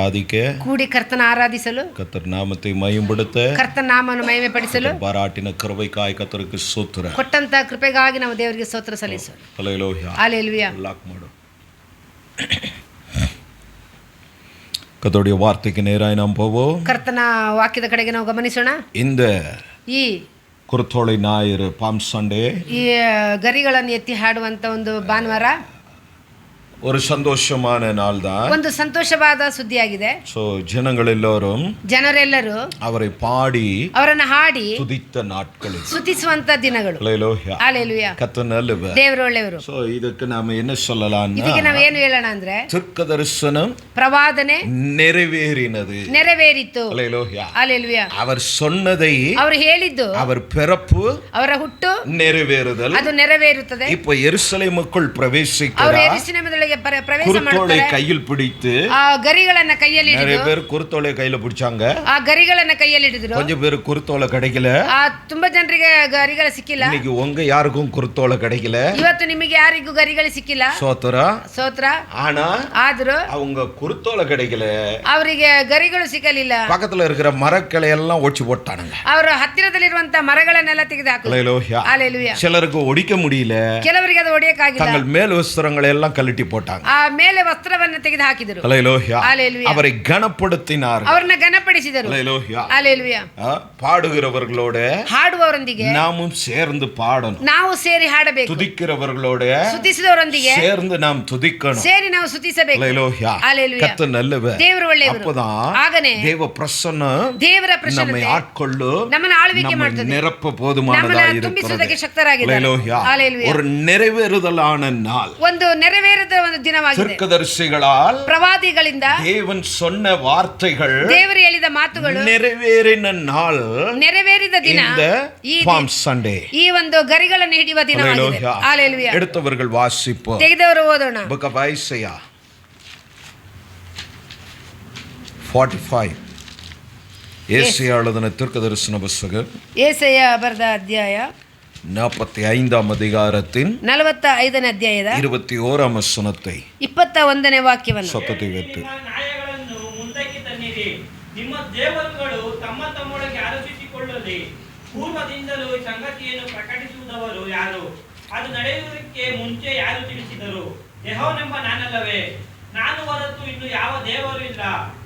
ஆராதிக்க, ಕೂಡಿ ಕರ್ತನ ಆರಾಧಿಸಲು, கர்த்தர் நாமத்தை மகிமைப்படுத்த, ಕರ್ತನ ನಾಮವನ್ನು ಮಹಿಮೆಪಡಿಸಲು பாராட்டின கிருபைக்காய் கர்த்தருக்கு ಸ್ತೋತ್ರ. ಕೊಟ್ಟಂತ ಕೃಪೆಗಾಗಿ ನಾವು ದೇವರಿಗೆ ಸ್ತೋತ್ರ ಸಲ್ಲಿಸೋಣ. ஹல்லேலூயா. ஹல்லேலூயா. லாக் மாடு. கர்த்தருடைய வார்த்தைக்கு நேராய் நாம் போவோம். ಕರ್ತನ ವಾಕ್ಯದ ಕಡೆಗೆ ನಾವು ಗಮನಿಸೋಣ. இந்த ಈ குருத்தோலை ஞாயிறு பாம் சண்டே ಈ ಗರಿಗಳನ್ನು ಎತ್ತಿ ಹಾಡುವಂತ ಒಂದು ಭಾನುವಾರ ஒரு சந்தோஷமான நாள் தான். ಒಂದು ಸಂತೋಷವಾದ ಸುದ್ದಿಯಾಗಿದೆ. சோ ஜனங்கள் எல்லாரும் ಜನರೆಲ್ಲರೂ அவரை பாடி ಅವರನ್ನು ಹಾಡಿ துதித்த நாட்கள், ಸ್ತುತಿಸುವಂತ ದಿನಗಳು. ஹல்லேலூயா. ஹல்லேலூயா. கர்த்தர் நல்லவர். ದೇವರು ಒಳ್ಳೆಯವರು. சோ இதுக்கு நாம என்ன சொல்லலாம்னா, ಇದಕ್ಕೆ ನಾವು ಏನು ಹೇಳೋಣ ಅಂದ್ರೆ, தீர்க்கதரிசனம் ಪ್ರವಾದನೆ நிறைவேறினது. ನೆರವೇರಿತು. ஹல்லேலூயா. ஹல்லேலூயா. அவர் சொன்னதை, ಅವರು ಹೇಳಿದ್ದು, அவர் பிறப்பு, ಅವರ ಹುಟ್ಟು நிறைவேறுதல். ಅದು ನೆರವೇರುತ್ತದೆ. இப்போ எருசலேமுக்குள் ಅವರು பிரவேசிக்கிறார். ಯೆರೂಸಲೇಮಿನೊಳಗೆ ಪ್ರವೇಶ குருத்தோலை ಮಾಡುತ್ತಾರೆ. கையில் பிடித்து, ಆ ಗರಿಗಳನ್ನ ಕೈಯಲ್ಲಿ நிறைய ಹಿಡಿದು, பேர் குருத்தோலை கையில பிடிச்சாங்க. ಆ ಗರಿಗಳನ್ನ ಕೈಯಲ್ಲಿ ಹಿಡಿದ್ರು. கொஞ்சம் பேர் குருத்தோலை கிடைக்கல. ತುಂಬಾ ಜನರಿಗೆ ಗರಿಗಳು ಸಿಕ್ಕಿಲ್ಲ. இன்னைக்கு உங்க யாருக்கும் குருத்தோலை கிடைக்கல. ಇವತ್ತು ನಿಮಗೆ ಯಾರಿಗೂ ಗರಿಗಳು ಸಿಕ್ಕಿಲ್ಲ. சோத்ர. ஆனா ಆದ್ರೂ அவங்க குருத்தோலை கிடைக்கல. ಅವರಿಗೆ ಗರಿಗಳು ಸಿಕ್ಕಲಿಲ್ಲ. பக்கத்துல இருக்கிற மரக்கிளை எல்லாம் ஒடிச்சு போட்டானுங்க. ಅವರು ಹತ್ತಿರದಲ್ಲಿರುವಂತ ಮರಗಳನ್ನೆಲ್ಲ ತೆಗೆದು ಹಾಕಿದ್ರು. ஹல்லேலூயா. ஹல்லேலூயா. சிலருக்கு ஒடிக்க முடியல. ಕೆಲವರಿಗೆ ಅದು ಒಡೆಯಕ್ಕಾಗಿಲ್ಲ. தங்கள் மேல் வஸ்திரங்களை எல்லாம் கழட்டி போட்டாங்க. ಆ ಮೇಲೆ ವಸ್ತ್ರವನ್ನು ತೆಗೆದು ಹಾಕಿದರು. ஹல்லேலூயா. ஹல்லேலூயா. அவரை கனப்படுத்தினார். ಅವರನ್ನ ಘನಪಡಿಸಿದರು. ஹல்லேலூயா. ஹல்லேலூயா. பாடுகிறவர்களோட ಹಾಡುವವರೊಂದಿಗೆ நாமும் சேர்ந்து பாடணும். ನಾವು ಸೇರಿ ಹಾಡಬೇಕು. துதிக்கிறவர்களோட ಸ್ತುತಿಸಿದವರೊಂದಿಗೆ சேர்ந்து நாம் துதிக்கணும். ಸೇರಿ ನಾವು ಸ್ತುತಿಸಬೇಕು. ஹல்லேலூயா. ஹல்லேலூயா. கர்த்தர் நல்லவர். ದೇವರು ಒಳ್ಳೆಯವರು. அப்பதான் ಆಗನೇ தேவ பிரசன்னம் ದೇವರ நம்மை ಪ್ರಸನ್ನತೆ ஆட்கொள்ளு, ನಮ್ಮನ್ನು ಆಳ್ವಿಕೆ நம்மை ಮಾಡುತ್ತದೆ. நிரப்ப போதுமானதா ನಮ್ಮನ್ನು ತುಂಬಿಸುವುದಕ್ಕೆ இருக்கிறது. ಶಕ್ತರಾಗಿದ್ದಾರೆ. ஹல்லேலூயா. ஹல்லேலூயா. ஒரு நிறைவேறுதலான நாள். ಒಂದು ನೆರವೇರದ ಒಂದು ದಿನವಾಗಿದೆ. தீர்க்கதரிசிகளால் ಪ್ರವಾದಿಗಳಿಂದ தேவன் சொன்ன வார்த்தைகள் ದೇವರು ಹೇಳಿದ ಮಾತುಗಳು நிறைவேறின நாள் ನೆರವೇರಿದ ದಿನ இந்த பாம் சண்டே. ಈ ಒಂದು ಗರಿಗಳನ್ನು ಹಿಡಿಯುವ ದಿನವಾಗಿದೆ. ஹல்லேலூயா. ஹல்லேலூயா. எடுத்தவர்கள் வாசிப்போம். ತೆಗೆದವರು ಓದೋಣ. Book of Isaiah 45. ஏசாயா எழுதின தீர்க்கதரிசன புத்தகம் ஏசாயா ಬರೆದ ಅಧ್ಯಾಯ 45 அதிகாரத்தின் 45ನೇ ಅಧ್ಯಾಯದ 21 ವಚನத்தை 21ನೇ ವಾಕ್ಯವನ್ನು ಸತ್ತತಿ ವೆತ್ತು. ನ್ಯಾಯಗಳನ್ನು ಮುಂದಕ್ಕೆ ತನ್ನಿರಿ, ನಿಮ್ಮ ದೇವರುಗಳು ತಮ್ಮ ತಮ್ಮೊಳಗೆ ಆಲೋಚಿಸಿಕೊಳ್ಳಲಿ. ಪೂರ್ವದಿಂದಲೂ ಈ ಸಂಗತಿಯನ್ನು ಪ್ರಕಟಿಸುವುದವರು ಯಾರು? ಅದು ನಡೆಯುವುದಕ್ಕೆ ಮುಂಚೆ ಯಾರು ತಿಳಿಸಿದರು? ಯೆಹೋವನೆಂಬ ನಾನಲ್ಲವೇ? ನಾನು ಹೊರತು ಇನ್ನು ಯಾವ ದೇವರು ಇಲ್ಲ.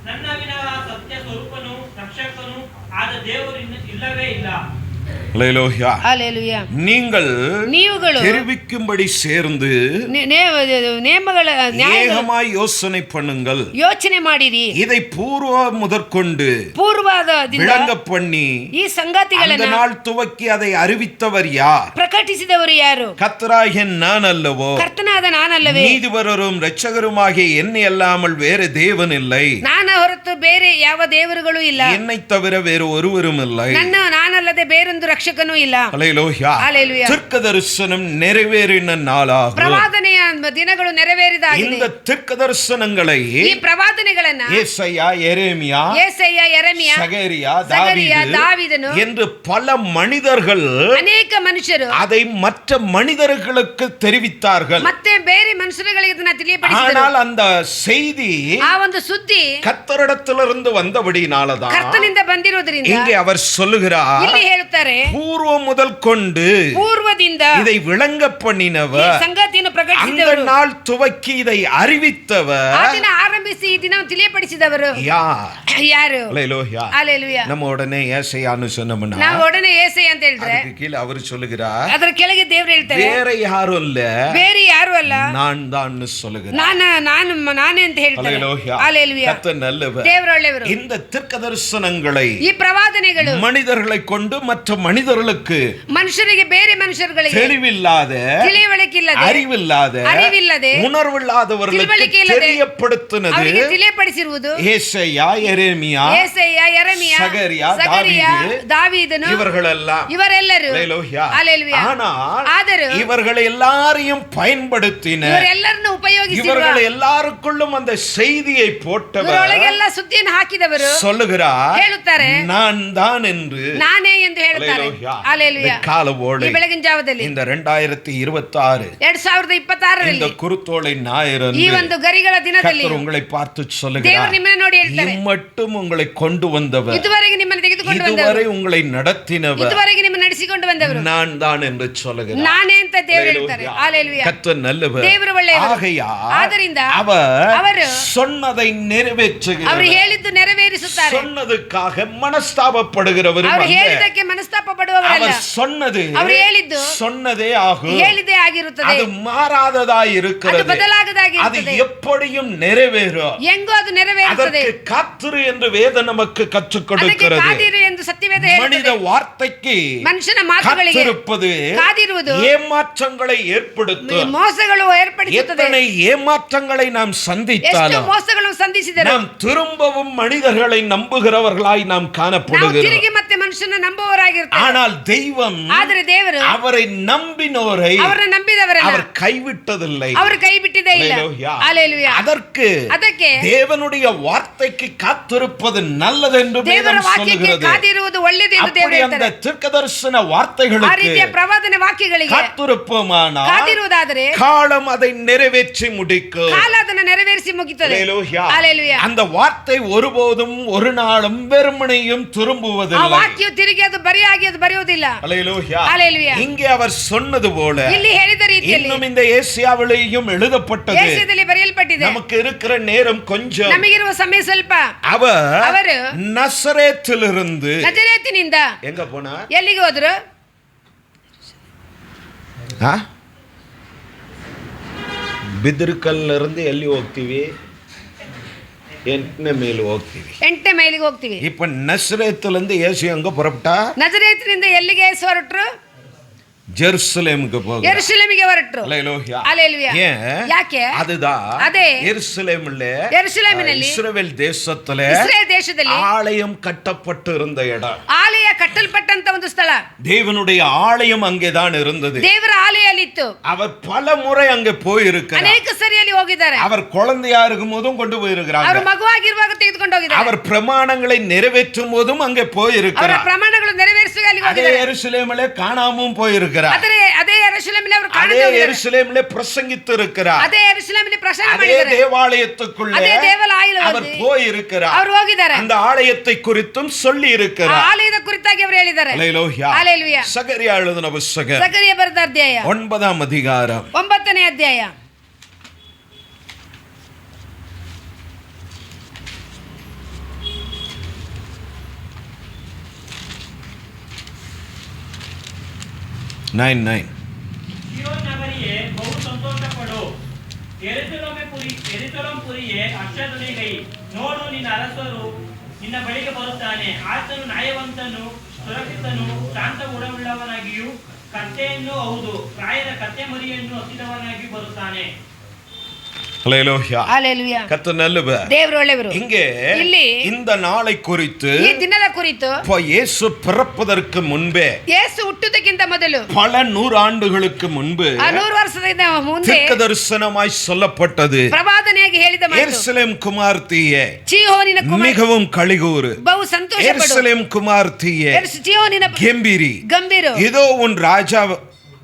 ನನ್ನ ವಿನಃ ಸತ್ಯ ಸ್ವರೂಪನು ರಕ್ಷಕನು ಆದ ದೇವರು ಇಲ್ಲವೇ ಇಲ್ಲ. ஹல்லேலூயா. ஹல்லேலூயா. நீங்களும் தெரிவிக்கும்படி சேர்ந்து ನೇಮಗಳ ஏகமாய் யோசனை பண்ணுங்கள். ಯೋಚನೆ ಮಾಡಿರಿ. இதை பூர்வ முதற்கொண்டு ಪೂರ್ವದಿಂದ விளங்க பண்ணி ಈ ಸಂಗತಿಗಳನ್ನು அந்த நாள் துவக்கி அதை அறிவித்தவர் யார்? ಪ್ರಕಟಿಸಿದವರು ಯಾರು? கர்த்தராகிய நான் அல்லவோ? ಕರ್ತನಾದ ನಾನಲ್ಲವೇ? நீதிபரரும் இரட்சகருமாகிய என்னை அல்லாமல் வேறு தேவன் இல்லை. ನಾನ ಹೊರತು ಬೇರೆ ಯಾವ ದೇವರುಗಳು ಇಲ್ಲ. என்னை தவிர வேறு ஒருவரும் இல்லை. ನಾನಲ್ಲದೆ ಬೇರೊಂದು ರಕ್ಷಕನೂ ಇಲ್ಲ. ஹல்லேலூயா. ஹல்லேலூயா. தீர்க்கதரிசனம் நிறைவேறின நாளாகும். ಪ್ರವಾದನೆಯ ದಿನಗಳು ನೆರವೇರಿದಾಗಿದೆ. இந்த தீர்க்கதரிசனங்களை ಈ ಪ್ರವಾದನೆಗಳನ್ನ ஏசாயா, எரேமியா, ಯೆರೆಮೀಯ, சகரியா, தாவீதನು என்று பல மனிதர்கள் ಅನೇಕ ಮನುಷ್ಯರು அதை மற்ற மனிதர்களுக்கு தெரிவித்தார்கள். ಮತ್ತೆ ಬೇರೆ ಮನುಷ್ಯರುಗಳಿಗೆ ಇದನ್ನ ತಿಳಿಯಪಡಿಸಿದರು. ஆனால் அந்த செய்தி ಆ ಒಂದು ಸುದ್ದಿ கர்த்தரிடத்திலிருந்து வந்தபடினாலதான் ಕರ್ತನಿಂದ ಬಂದಿರುವುದರಿಂದ இங்கே அவர் சொல்லுகிறார், ಇಲ್ಲಿ ಹೇಳುತ್ತಾರೆ, பூர்வம் முதல் கொண்டு ಪೂರ್ವದಿಂದ இதை விளங்க பண்ணினவர், ಈ ಸಂಗತಿಯನ್ನು அந்த ಪ್ರಕಟಿಸಿದವರು, நாள் துவக்கி இதை அறிவித்தவர் ಆ ದಿನ ಆರಂಭಿಸಿ ಈ ದಿನ ತಿಳಿಯಪಡಿಸಿದವರು ಯಾರು? ஹல்லேலூயா. ஹல்லேலூயா. நம்ம உடனே ஏசாயான்னு சொன்னோம்னா ನಾವು ಒಡನೆ ಏಸೈ ಅಂತ ಹೇಳಿದ್ರೆ அதுக்கு கீழே அவர் சொல்லுகிறார், ಅದರ ಕೆಳಗೆ ದೇವರು ಹೇಳ್ತಾರೆ, வேற யாரும் இல்ல, ಬೇರೆ ಯಾರು ಅಲ್ಲ, நான் தான் சொல்லுகிறேன். ನಾನೇ ಅಂತ ಹೇಳ್ತಾರೆ. ஹல்லேலூயா. ஹல்லேலூயா. கர்த்தர் நல்லவர். ದೇವರು ಒಳ್ಳೆಯವರು. இந்த தீர்க்கதரிசனங்களை ಈ ಪ್ರವಾದನೆಗಳು மனிதர்களை கொண்டு மற்ற மனிதர்களுக்கு ಮನುಷ್ಯರಿಗೆ ಬೇರೆ ಮನುಷ್ಯರುಗಳಿಗೆ தெளிவில்லாத, ತಿಳಿವಳಿಕಿಲ್ಲದೆ, அறிவில்லாத, உணர்வில்லாதவர்களுக்கு தெரியப்படுத்தினது ಅವರಿಗೆ ತಿಳಿಯಪಡಿಸಿರುವುದು ஏசாயா, எரேமியா, சகரியா, தாவீதನು ಇವರೆಲ್ಲರೂ. ஆனால் ஆனால் இவர்கள் எல்லாரையும் பயன்படுத்தின ಇವರೆಲ್ಲರನ್ನು ಉಪಯೋಗಿಸಿರುವ இவர்கள் எல்லாருக்குள்ளும் அந்த செய்தியை போட்டவர் ಇವರೊಳಗೆಲ್ಲ ಸುದ್ದಿಯನ್ನು ಹಾಕಿದವರು சொல்லுகிறார், ಹೇಳುತ್ತಾರೆ, நான் தான் என்று. ನಾನೇ ಎಂದು ಹೇಳುತ್ತಾರೆ. ಹಲ್ಲೆಲೂಯಾ. காலவோடு ಈ ಬೆಳಗಿನ ಜಾವದಲ್ಲಿ இந்த 2026 2026 இந்த குருத்தோலை ஞாயிறு ಈ ಒಂದು ಗರಿಗಳ ದಿನದಲ್ಲಿ கர்த்தர் உங்களை பார்த்து ದೇವರು சொல்லுகிறார், ನಿಮ್ಮನ್ನು ನೋಡಿ ಹೇಳ್ತಾರೆ, இம்மட்டும் உங்களை கொண்டு வந்தவர், ಇದುವರೆಗೆ ನಿಮ್ಮನ್ನು ತೆಗೆದುಕೊಂಡು ಬಂದವರು, இதுவரை உங்களை நடத்தினவர் ಇದುವರೆಗೆ ನಿಮ್ಮನ್ನು ನಡೆಸಿಕೊಂಡು ಬಂದವರು நான் தான் என்று சொல்லுகிறார். ನಾನೇ ಅಂತ ದೇವರು ಹೇಳ್ತಾರೆ. ಹಲ್ಲೆಲೂಯಾ. கர்த்தர் நல்லவர். ದೇವರು ಒಳ್ಳೆಯವರು. ஆகையால் ಆದ್ದರಿಂದ அவர் சொன்னதை நிறைவேற்றுகிறார். ಅವರು ಹೇಳಿದ್ದು ನೆರವೇರಿಸುತ್ತಾರೆ. சொன்னதுக்காக மனஸ்தாபப்படுகிறவர் ಅವರು அல்ல. ಹೇಳಿದ್ದಕ್ಕೆ ಮನಸ್ತಾಪ ಪಡುವವರಲ್ಲ. அவர் சொன்னது ಅವರು ಹೇಳಿದ್ದು சொன்னதே ஆகும். ಹೇಳಿದ್ದೇ ಆಗಿರುತ್ತದೆ. அது மாறாததாய் ಅದು இருக்கிறது. ಬದಲಾಗದಾಗಿರುತ್ತದೆ. அது எப்படியும் நிறைவேறும். ಹೆಂಗೋ அது ನೆರವೇರುತ್ತದೆ. அதற்கு காத்திரு என்று வேதம் நமக்கு கற்றுக் ಅದಕ್ಕೆ கொடுக்கிறது. ಕಾದಿರು ಎಂದು ಸತ್ಯವೇದ மனித ಹೇಳುತ್ತದೆ. வார்த்தைக்கு ಮನುಷ್ಯನ ಮಾತುಗಳಿಗೆ காத்திருப்பது ಕಾದಿರುವುದು ஏமாற்றங்களை ஏற்படுத்தும். ಮೋಸಗಳು ಏರ್ಪಡಿಸುತ್ತದೆ. எத்தனை ஏமாற்றங்களை நாம் ಎಷ್ಟು சந்தித்தாலும் ಮೋಸಗಳನ್ನು ಸಂಧಿಸಿದರು நாம் திரும்பவும் மனிதர்களை நம்புகிறவர்களாய் நாம் ನಾವು காணப்படுகிறோம். ತಿರುಗಿ ಮತ್ತೆ ಮನುಷ್ಯನ ನಂಬುವವರಾಗಿರ್ತಾರೆ. ஆனால் தெய்வம் ಆದರೆ ದೇವರು அவரை நம்பினோரை ಅವರನ್ನು ನಂಬಿದವರಲ್ಲ, அவர் கைவிட்டதில்லை. ಅವರು ಕೈ ಬಿಟ್ಟಿದ್ದೇ ಇಲ್ಲ. ஹல்லேலூயா. ಹಲ್ಲೆಲೂಯಾ. அதற்கு தேவனுடைய வார்த்தைக்கு காத்திருப்பது நல்லது என்று ದೇವರ வேதம் ವಾಕ್ಯಕ್ಕೆ சொல்கிறது. ಕಾದಿರುವುದು ಒಳ್ಳೆಯದು ಎಂದು ದೇವರು அப்படி அந்த ಹೇಳ್ತಾರೆ. தீர்க்கதரிசன ಆ வார்த்தைகளுக்கு ರೀತಿಯ ಪ್ರವಾದನೆ ವಾಕ್ಯಗಳಿಗೆ காத்திருப்போமானால் ಕಾದಿರುವುದಾದರೆ காலம் அதை நிறைவேற்றி முடிக்கும். ಕಾಲ ಅದನ್ನು ನೆರವೇರಿಸಿ ಮುಗಿತ್ತದೆ. ஹல்லேலூயா. ಹಲ್ಲೆಲೂಯಾ. அந்த வார்த்தை ஒருபோதும் ஒரு நாளும் வெறுமனையும் ಆ திரும்புவதில்லை. ವಾಕ್ಯವು ತಿರುಗಿ ಅದು ಬರಿಯಾಗಿ ಅದು ಬರೆಯುವುದಿಲ್ಲ. ஹல்லேலூயா. ಹಲ್ಲೆಲೂಯಾ. இங்கே அவர் சொன்னது போல ಇಲ್ಲಿ ಹೇಳಿದ ರೀತಿಯಲ್ಲಿ இன்னும் இந்த ஏசியாவிலேயும் எழுதப்பட்டது. ಏಷ್ಯಾದಲ್ಲಿ ಬರೆಯಲ್ಪಟ್ಟಿದೆ. நமக்கு இருக்கிற நேரம் கொஞ்சம். ನಮಗಿರುವ ಸಮಯ ಸ್ವಲ್ಪ. அவர் நசரேத்திலிருந்து ನಜರೇತಿನಿಂದ எங்க போனா? ಎಲ್ಲಿಗೆ ಹೋದ್ರು? ಬಿದಿರ್ಕಲ್ ಇருந்து ಎಲ್ಲಿ ಹೋಗ್ತೀವಿ? 8ನೇ ಮೈಲಿ ಹೋಗ್ತೀವಿ. 8ನೇ ಮೈಲಿಗೆ ಹೋಗ್ತೀವಿ. இப்ப நசரேத்திலிருந்து இயேசு எங்க புறப்பட்டா? ನಜರೇತಿನಿಂದ ಎಲ್ಲಿಗೆ ಯೇಸು ಹೊರಟರು? ஜெருசலேமுக்கு போகிறார். ಯೆರೂಸಲೇಮಿಗೆ ಹೊರಟರು. ஹல்லேலூயா. ಹಲ್ಲೆಲೂಯಾ. ஏன்? ಯಾಕೆ? அதுதான் ಅದೇ ಯೆರೂಸಲೇಮಿನಲ್ಲಿ இஸ்ரவேல் தேசத்திலே ಇಸ್ರೇಲ್ ದೇಶದಲ್ಲಿ ஆலயம் கட்டப்பட்டு இருந்த இடம். ಆಲಯ ಕಟ್ಟಲ್ಪಟ್ಟಂತ ಒಂದು ಸ್ಥಳ. தேவனுடைய ஆலயம் அங்கேதான் இருந்தது. ದೇವರ ಆಲಯ ಅಲ್ಲಿತ್ತು. அவர் பல முறை அங்கே போயிருக்கிறார். ಅನೇಕ ಸರಿ ಅಲ್ಲಿ ಹೋಗಿದ್ದಾರೆ. அவர் குழந்தையா இருக்கும் போதும் கொண்டு போயிருக்கிறார். ಅವರು ಮಗುವಾಗಿರುವಾಗ ತೆಗೆದುಕೊಂಡು ಹೋಗಿದ್ದಾರೆ. அவர் பிரமாணங்களை நிறைவேற்றும் போதும் அங்கே ಅವರ போயிருக்கிறார். ಪ್ರಮಾಣಗಳು ನೆರವೇರಿಸುವಾಗ ಅಲ್ಲಿ அதே ಹೋಗಿದ್ದಾರೆ. எருசலேமிலே காணாமும் போயிருக்கிறார். ಅದೇ ಯೆರೂಸಲೇಮಿನಲ್ಲಿ ಅವರು அதே ಕಾಣದೇ ಹೋಗಿದ್ದಾರೆ. எருசலேமிலே பிரசங்கித்து இருக்கிறார். ಅದೇ ಯೆರೂಸಲೇಮಿನಲ್ಲಿ ಪ್ರಸಂಗ அதே ಮಾಡಿದ್ದಾರೆ. தேவாலயத்துக்குள்ளே ಅದೇ ದೇವಾಲಯದಲ್ಲಿ அவர் போயிருக்கிறார். ಅವರು ಹೋಗಿದ್ದಾರೆ. அந்த ஆலயத்தை குறித்தும் சொல்லி ಆ இருக்கிறார். ಆಲಯದ ಕುರಿತಾಗಿ ಅವರು ಹೇಳಿದ್ದಾರೆ. ஹல்லேலூயா. ಹಲ್ಲೆಲೂಯಾ. சகரியா எழுதின புத்தகம் ಸಕರಿಯ ಬರೆದ ಅಧ್ಯಾಯ 9ஆம் அதிகாரம் 9ನೇ ಅಧ್ಯಾಯ 9:9. ಸಿಯೋನ್ ನಗರಿಯೇ ಬಹು ಸಂತೋಷಪಡು, ಯೆರೂಸಲೇಮ್ ಪುರಿಯೇ ಹರ್ಷಧ್ವನಿಗೈ. ನೋಡು, ನಿನ್ನ ಅರಸರು ನಿನ್ನ ಬಳಿಗೆ ಬರುತ್ತಾನೆ. ಆತನು ನ್ಯಾಯವಂತನು, ಸುರಕ್ಷಿತನು, ಶಾಂತ ಗುಣವುಳ್ಳವನಾಗಿಯೂ ಕತ್ತೆಯನ್ನು, ಹೌದು, ಪ್ರಾಯದ ಕತ್ತೆ ಮರಿಯನ್ನು ಹತ್ತಿದವನಾಗಿಯೂ ಬರುತ್ತಾನೆ. ஹல்லேலூயா. ಹಲ್ಲೆಲೂಯಾ. கர்த்தர் நல்லவர். ದೇವರು ಒಳ್ಳೆಯವರು. இங்கே ಇಲ್ಲಿ இந்த நாளை குறித்து ಈ ದಿನದ ಕುರಿತು இயேசு பிறப்பதற்கு முன்பே ಯೇಸು ಹುಟ್ಟುವುದಕ್ಕಿಂತ ಮೊದಲು பல நூறாண்டுகளுக்கு முன்பு 100 ವರ್ಷದಿಂದ ಮುಂದೆ தீர்க்கதரிசனமாய் சொல்லப்பட்டது. ಪ್ರವಾದನೆಯಾಗಿ ಹೇಳಿದ ಮಾತು, எருசலேம் குமார்த்தியே ಚೀಯೋನಿನ ಕುಮಾರ மிகவும் களிகூறு. ಬಹು ಸಂತೋಷಪಡು. எருசலேம் குமார்த்தியே ಚೀಯೋನಿನ கெம்பீரி. ಗಂಭೀರ. இதோ உன் ராஜா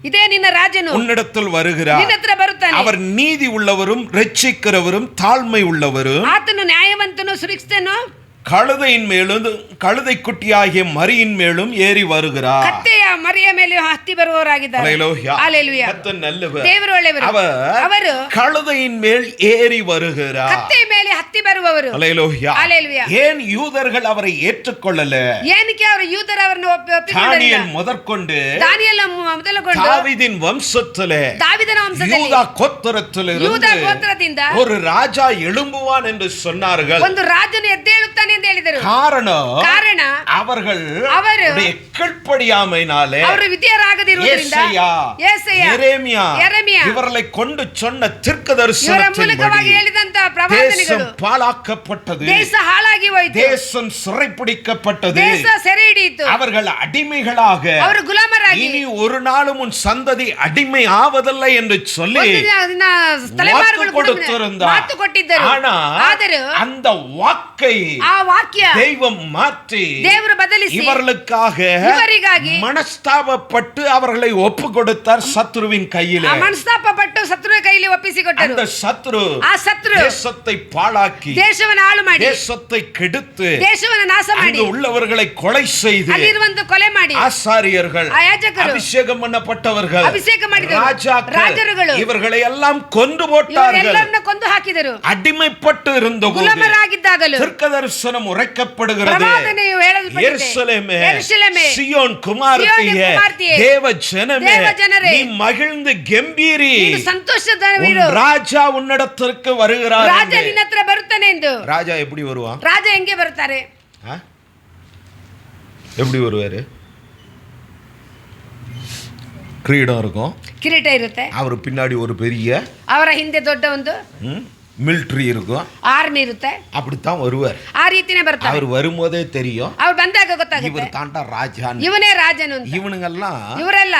ಇದೇ ನಿನ್ನ ರಾಜನು உன்னிடத்தில் வருகிறார். ನಿನ್ನ ಹತ್ರ ಬರುತ್ತಾನೆ. அவர் நீதி உள்ளவரும் ரட்சிக்கிறவரும் தாழ்மை உள்ளவரும் ಆತನು ನ್ಯಾಯವಂತನು, ಸುರಕ್ಷಿತನು, கழுதையின் மேலும் கழுதை குட்டியாகிய மரியின் மேலும் ஏறி வருகிறார். ಕತ್ತೆಯ ಮರಿಯ ಮೇಲೆ ಹತ್ತಿ ಬರುವವರಾಗಿದ್ದಾರೆ. ஹல்லேலூயா. ಹಲ್ಲೆಲೂಯಾ. கர்த்தர் நல்லவர். ದೇವರು ಒಳ್ಳೆಯವರು. ಅವರು கழுதையின் மேல் ஏறி வருகிறார். ಕತ್ತೆಯ ಮೇಲೆ ಹತ್ತಿ ಬರುವವರು. ஹல்லேலூயா. ಹಲ್ಲೆಲೂಯಾ. ஏன் யூதர்கள் அவரை ஏற்றுக்கொள்ளல? ಏನಕ್ಕೆ ಅವರು ಯೂದರ ಅವರನ್ನು ಒಪ್ಪಿಕೊಳ್ಳಲಿಲ್ಲ? தானியேல் முதற்கொண்டு ದಾನಿಯೇಲ ಮೊದಲುಗೊಂಡು தாவீதின் வம்சத்திலே ದಾವಿದನ ವಂಶದಲ್ಲಿ யூதா கோத்திரத்திலிருந்து ಯೂದ ಗೋತ್ರದಿಂದ ஒரு ராஜா எழும்புவான் என்று சொன்னார்கள். ಒಂದು ರಾಜನು ಎದ್ದೇಳುತ್ತಾನೆ ಹೋಗ್ತಾನೆ ಅಂತ ಹೇಳಿದರು. ಕಾರಣ ಅವರು கீழ்ப்படியாமையினாலே ಅವರು ವಿಧೇಯರಾಗದಿರುವುದರಿಂದ ಯೆರೆಮೀಯ ಇವர்களை கொண்டு சொன்ன தீர்க்கதரிசனத்தின்படி ಹೇಳಿದಂತ ಪ್ರವಾದನೆಗಳು பாழாக்கப்பட்டது, ದೇಶ ಹಾಳಾಗಿ ಹೋಯಿತು, தேசம் சிறைப்பிடிக்கப்பட்டது, ದೇಶ ಸೆರೆ ಹಿಡಿಯಿತು, அவர்கள் அடிமைகளாக ಅವರು ಗುಲಾಮರಾಗಿ இனி ஒரு நாளும் உன் சந்ததி அடிமை ஆவதில்லை என்று சொல்லி ಮಾತು ಕೊಟ್ಟಿದ್ದರು. ஆனால் அந்த வாக்கை ಆ ವಾಕ್ಯ தெய்வம் மாற்றி ದೇವರು ಬದಲಿಸಿ ಇವರಿಗಾಗಿ மனஸ்தாபப்பட்டு அவர்களை ஒப்பு கொடுத்தார் சத்ருவின் கையிலே. ಮನಸ್ತಾಪಪಟ್ಟು ಶತ್ರುವಿನ ಕೈಯಲ್ಲಿ ಒಪ್ಪಿಸಿಕೊಟ್ಟರು. அந்த ಶತ್ರು தேசத்தை பாழாக்கி ದೇಶವನ್ನು ಹಾಳು ಮಾಡಿ தேசத்தை கெடுத்து ದೇಶವನ್ನು ನಾಶ ಮಾಡಿ அங்கு உள்ளவர்களை கொலை செய்து ಅಲ್ಲಿರುವಂತ ಕೊಲೆ ಮಾಡಿ ஆசாரியர்கள் அபிஷேகம் பண்ணப்பட்டவர்கள் ಅಭಿಷೇಕ ಮಾಡಿದರು ராஜாக்கள் இவர்களை எல்லாம் கொண்டு போட்டார்கள். ಎಲ್ಲರನ್ನ ಕೊಂದು ಹಾಕಿದರು. அடிமைப்பட்டு இருந்தபோது ಗುಲಾಮರಾಗಿದ್ದಾಗಲೂ தீர்க்கதரிசனம் உரைக்கப்படுகிறது. ಪ್ರವಾದನೆಯು ಹೇಳಲ್ಪಟ್ಟಿದೆ. ಯೆರೂಸಲೇಮೇ, ಯೆರೂಸಲೇಮೇ, ಸಿಯೋನ್ ಕುಮಾರತಿಯೇ, ದೇವ ಜನமே, நீ மகிழ்ந்து கம்பீரி, ನೀನು ಸಂತೋಷದಲ್ಲಿರು, ராஜா உன்னிடத்திற்கு வருகிறார். ರಾಜ ನಿನ್ನ ಹತ್ರ ಬರುತ್ತಾನೆ ಎಂದು. ராஜா எப்படி வருவான்? ರಾಜ ಹೆಂಗೆ ಬರ್ತಾರೆ? எப்படி வருவாரு? கிரீடம் இருக்கும், ಕಿರೀಟ ಇರುತ್ತೆ, அவர் பின்னாடி ஒரு பெரிய ಅವರ ಹಿಂದೆ ದೊಡ್ಡ ಒಂದು மிலிட்டரி இருக்கும், ಆರ್ಮಿ ಇರುತ್ತೆ. அப்படித்தான் வருவார். ಆ ರೀತಿನೇ ಬರ್ತಾರೆ. அவர் வரும்போதே தெரியும் ಅವ್ರು ಬಂದಾಗ ಗೊತ್ತಾಗುತ್ತೆ இவர் தாண்டா ராஜா, ಇವನೇ ರಾಜನು ಅಂತ. இவனுங்கெல்லாம் ಇವರೆಲ್ಲ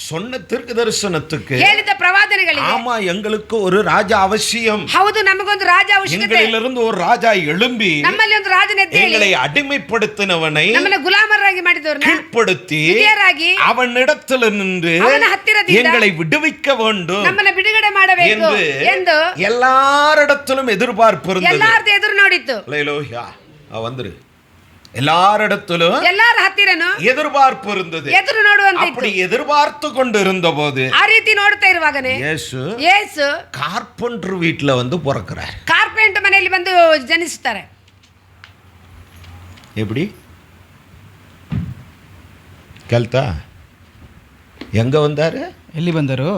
சொன்ன தீர்க்க தரிசனத்துக்கு ಹೇಳಿದ ಪ್ರವಾದನೆಗಳಿಗೆ ஆமா எங்களுக்கு ஒரு ராஜா அவசியம், ಹೌದು ನಮಗೊಂದು ರಾಜ ಅವಶ್ಯಕತೆ, எங்களிலிருந்து ஒரு ராஜா எழும்பி ನಮ್ಮಲ್ಲಿ ಒಂದು ರಾಜನ ಎದ್ದೇಳಿ எங்களை அடிமைப்படுத்தினவனை ನಮ್ಮನ್ನ ಗುಲಾಮರಾಗಿ ಮಾಡಿದವರನ್ನ கீழ்ப்படுத்தி ವಿಧೇಯರಾಗಿ அவனிடத்தில் நின்று ಅವನ ಹತ್ತಿರದಿಂದ எங்களை விடுவிக்க வேண்டும் ನಮ್ಮನ್ನ ಬಿಡುಗಡೆ ಮಾಡಬೇಕು ಎಂದು எல்லாரிடத்திலும் எதிர்பார்ப்பு இருந்தது. ಎಲ್ಲಾರ್ದು ಎದುರು ನೋಡಿತ್ತು. அல்லேலூயா. வந்துரு. எல்லாரிடத்திலும் ಎಲ್ಲಾರ ಹತ್ತಿರನು எதிர்பார்ப்பு இருந்தது. ಎದುರು ನೋಡುವಂತೆ அப்படி எதிர்பார்த்து கொண்டு இருந்தபோது ಆ ರೀತಿ ನೋಡ್ತಾ ಇರುವಾಗನೇ ಯೇಸು ಕಾರ್ಪೆಂಟರ್ வீட்ல வந்து பிறக்கிறார். ಕಾರ್ಪೆಂಟ್ ಮನೆಯಲ್ಲಿ ಬಂದು ಜನಿಸುತ್ತಾರೆ. எப்படி ಕೇಳ್ತಾ? எங்க வந்தாரு? ಎಲ್ಲಿ ಬಂದರು?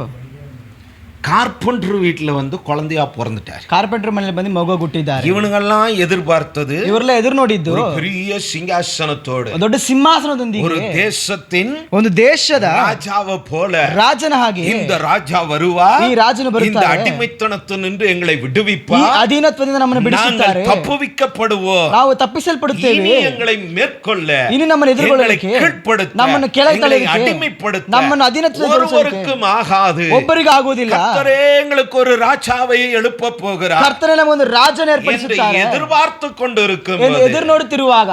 ಕಾರ್ಪೆಂಟರ್ வீட்ல வந்து குழந்தையா பிறந்துட்டார். ಕಾರ್ಪೆಂಟರ್ ಮನೆಯಲ್ಲಿ ಬಂದು ಮಗು ಹುಟ್ಟಿದ್ದಾರೆ. இவனுங்கெல்லாம் எதிர்பார்த்தது, ಇವರೆಲ್ಲ ಎದುರು ನೋಡಿದ್ದು பெரிய சிங்காசனத்தோடு ದೊಡ್ಡ ಸಿಂಹಾಸನದೊಂದಿಗೆ ஒரு தேசத்தின் ಒಂದು ದೇಶದ ராஜாவை போல ರಾಜನ ಹಾಗೆ இந்த ராஜா வருவா, ಈ ರಾಜನು இந்த ಬರುತ್ತಾರೆ, அடிமைத்தனத்தினின்று எங்களை ಈ விடுவிப்பா, ಅಧೀನತ್ವದಿಂದ ನಮ್ಮನ್ನು ಬಿಡಿಸುತ್ತಾರೆ, தப்புவிக்கப்படுவோம், ನಾವು ತಪ್ಪಿಸಲ್ಪಡುತ್ತೇವೆ, இனி எங்களை மேற்கொள்ள, ಇನ್ನು ನಮ್ಮನ್ನು ಎದುರುಗೊಳ್ಳಲಿಕ್ಕೆ, ಕೀழ்ಪಡುತ್ತ, ನಮ್ಮನ್ನು ಕೆಳತಳ್ಳಲಿಕ್ಕೆ, ಅಡಿಮೆಪಡುತ್ತ, ನಮ್ಮನ್ನು ಅಧೀನತ್ವದಲ್ಲಿ ஒருவருக்கும் ஆகாது, ಒಬ್ಬರಿಗೆ ಆಗುವುದಿಲ್ಲ. கர்த்தரே எங்களுக்கு ஒரு ராஜாவை எழுப்ப போகிறார், ಕರ್ತನೇ ನಮಗೆ ಒಂದು ರಾಜನ ಏರ್ಪಡಿಸುತ್ತಾರೆ எதிர்பார்த்து கொண்டிருக்கும் ಎದುರು ನೋಡುತ್ತಿರುವಾಗ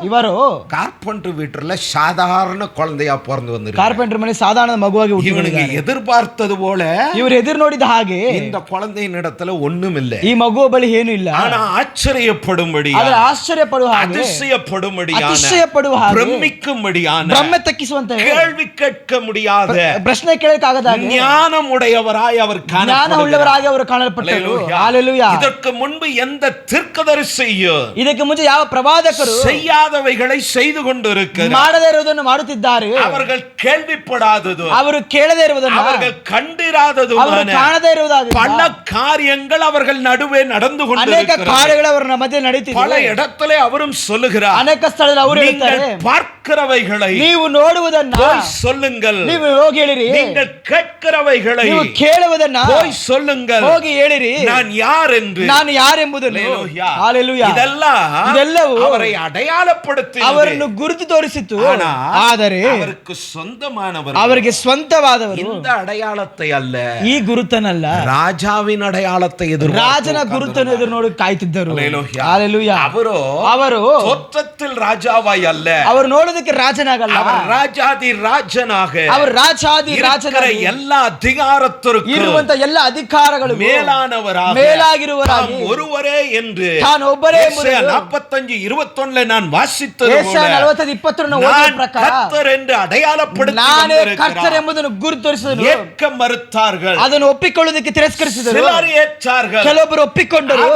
ಇವರು ಕಾರ್ಪೆಂಟರ್ வீட்டுல சாதாரண குழந்தையா பிறந்து வந்து ಕಾರ್ಪೆಂಟರ್ ಮನೆ ಸಾಧಾರಣ ಮಗುವಾಗಿ இவனுங்க எதிர்பார்த்தது போல ಇವರು ಎದುರು ನೋಡಿದ ಹಾಗೆ இந்த குழந்தையின் இடத்துல ஒண்ணும் இல்லை, ಈ ಮಗುವ ಬಳಿ ಏನು ಇಲ್ಲ. ஆனா ஆச்சரியப்படும்படி, ಆದರೆ ಆಶ್ಚರ್ಯಪಡುವ ಹಾಗೆ, அதிசயப்படும்படியான, ಹಾಗೆ, பிரமிக்கும்படியான, ಭ್ರಮೆ ತಕ್ಕಿಸುವಂತ, கேள்வி கேட்க முடியாத, ಪ್ರಶ್ನೆ ಕೇಳಕ್ಕಾಗದ ஞானமுடையவராய் அவர் ಜ್ಞಾನವುಳ್ಳವರಾಗಿ ಅವರು ಕಾಣಲ್ಪಟ್ಟರು. ಹಲ್ಲೆಲೂಯಾ. இதற்கு முன்பு எந்த தீர்க்கதரிசியோ ಇದಕ್ಕೆ ಮುಂಚೆ ಯಾವ ಪ್ರವಾದಕರು செய்யாதவைகளை செய்து கொண்டிருக்கிறார், ಮಾಡದೇ ಇರುವುದನ್ನು ಮಾಡುತ್ತಿದ್ದಾರೆ. அவர்கள் கேள்விப்படாதது, ಅವರು ಕೇಳದೇ ಇರುವುದನ್ನು, அவர்கள் கண்டிராதது, ಅವರು ಕಾಣದೇ ಇರುವುದಾಗಿ பல காரியங்கள் அவர்கள் நடுவே நடந்து ಅನೇಕ கொண்டிருக்கிறது. ಕಾರ್ಯಗಳು ಅವರ ಮಧ್ಯೆ ನಡೀತಿದೆ. பல இடத்திலே அவரும் சொல்லுகிறார், ಅನೇಕ ಸ್ಥಳದಲ್ಲಿ ಅವರು நீங்கள் ಹೇಳ್ತಾರೆ, பார்க்கிறவைகளை ನೀವು ನೋಡುವುದನ್ನ போய் சொல்லுங்கள், ನೀವು ಹೋಗಿ ಹೇಳಿರಿ, நீங்கள் கேட்கிறவைகளை ನೀವು ಕೇಳುವುದನ್ನ போய் சொல்லுங்கள், ಹೋಗಿ ಹೇಳಿರಿ, நான் யார் என்று, ನಾನು ಯಾರೆಂಬುದನ್ನು. ஹல்லேலೂயா. இதெல்லாம் அவரை அடையாளப்படுத்தி ಅವರನ್ನು ಗುರುತು ತೋರಿಸಿತು. ಆದರೆ அவருக்கு சொந்தமானவர், ಅವರಿಗೆ ಸ್ವಂತವಾದವರು இந்த அடையாளத்தை அல்ல, ಈ ಗುರುತನಲ್ಲ, ராஜாவின் அடையாளத்தை ರಾಜನ ಗುರುತನ್ನು ಎದುರು ನೋಡಿ ಕಾಯ್ತಿದ್ದರು. ஹல்லேலூயா. ಅವರು தோற்றத்தில் ராஜாவாய் அல்ல, ಅವರು ನೋಡೋದಕ್ಕೆ ರಾಜನಾಗಲ್ಲ, அவர் ராஜாதி ராஜனாக, ಅವರು ರಾಜಾದಿ ರಾಜನಾಗಿ எல்லா அதிகாரத்திற்கும் ಇರುವಂತ ಎಲ್ಲ ಅಧಿಕಾರಗಳು மேலானவராக, ಮೇಲಾಗಿರುವರಾಗಿ, ஒருவரே என்று ತಾನು ಒಬ್ಬರೇ ಎಂಬುದು 45:21 நான் வாசித்தது போல, 40:21 ಓದಿದ ಪ್ರಕಾರ கர்த்தர் என்று அடையாளப்படுத்தி ನಾನೇ ಕರ್ತರ್ ಎಂಬುದನ್ನು ಗುರುತು ತೋರಿಸಿದನು. ஏற்க மறுத்தார்கள், ಅದನ್ನು ಒಪ್ಪಿಕೊಳ್ಳುವುದಕ್ಕೆ ತಿರಸ್ಕರಿಸಿದರು, சிலர் ஏற்றார்கள், ಕೆಲವೊಬ್ಬರು ಒಪ್ಪಿಕೊಂಡರು.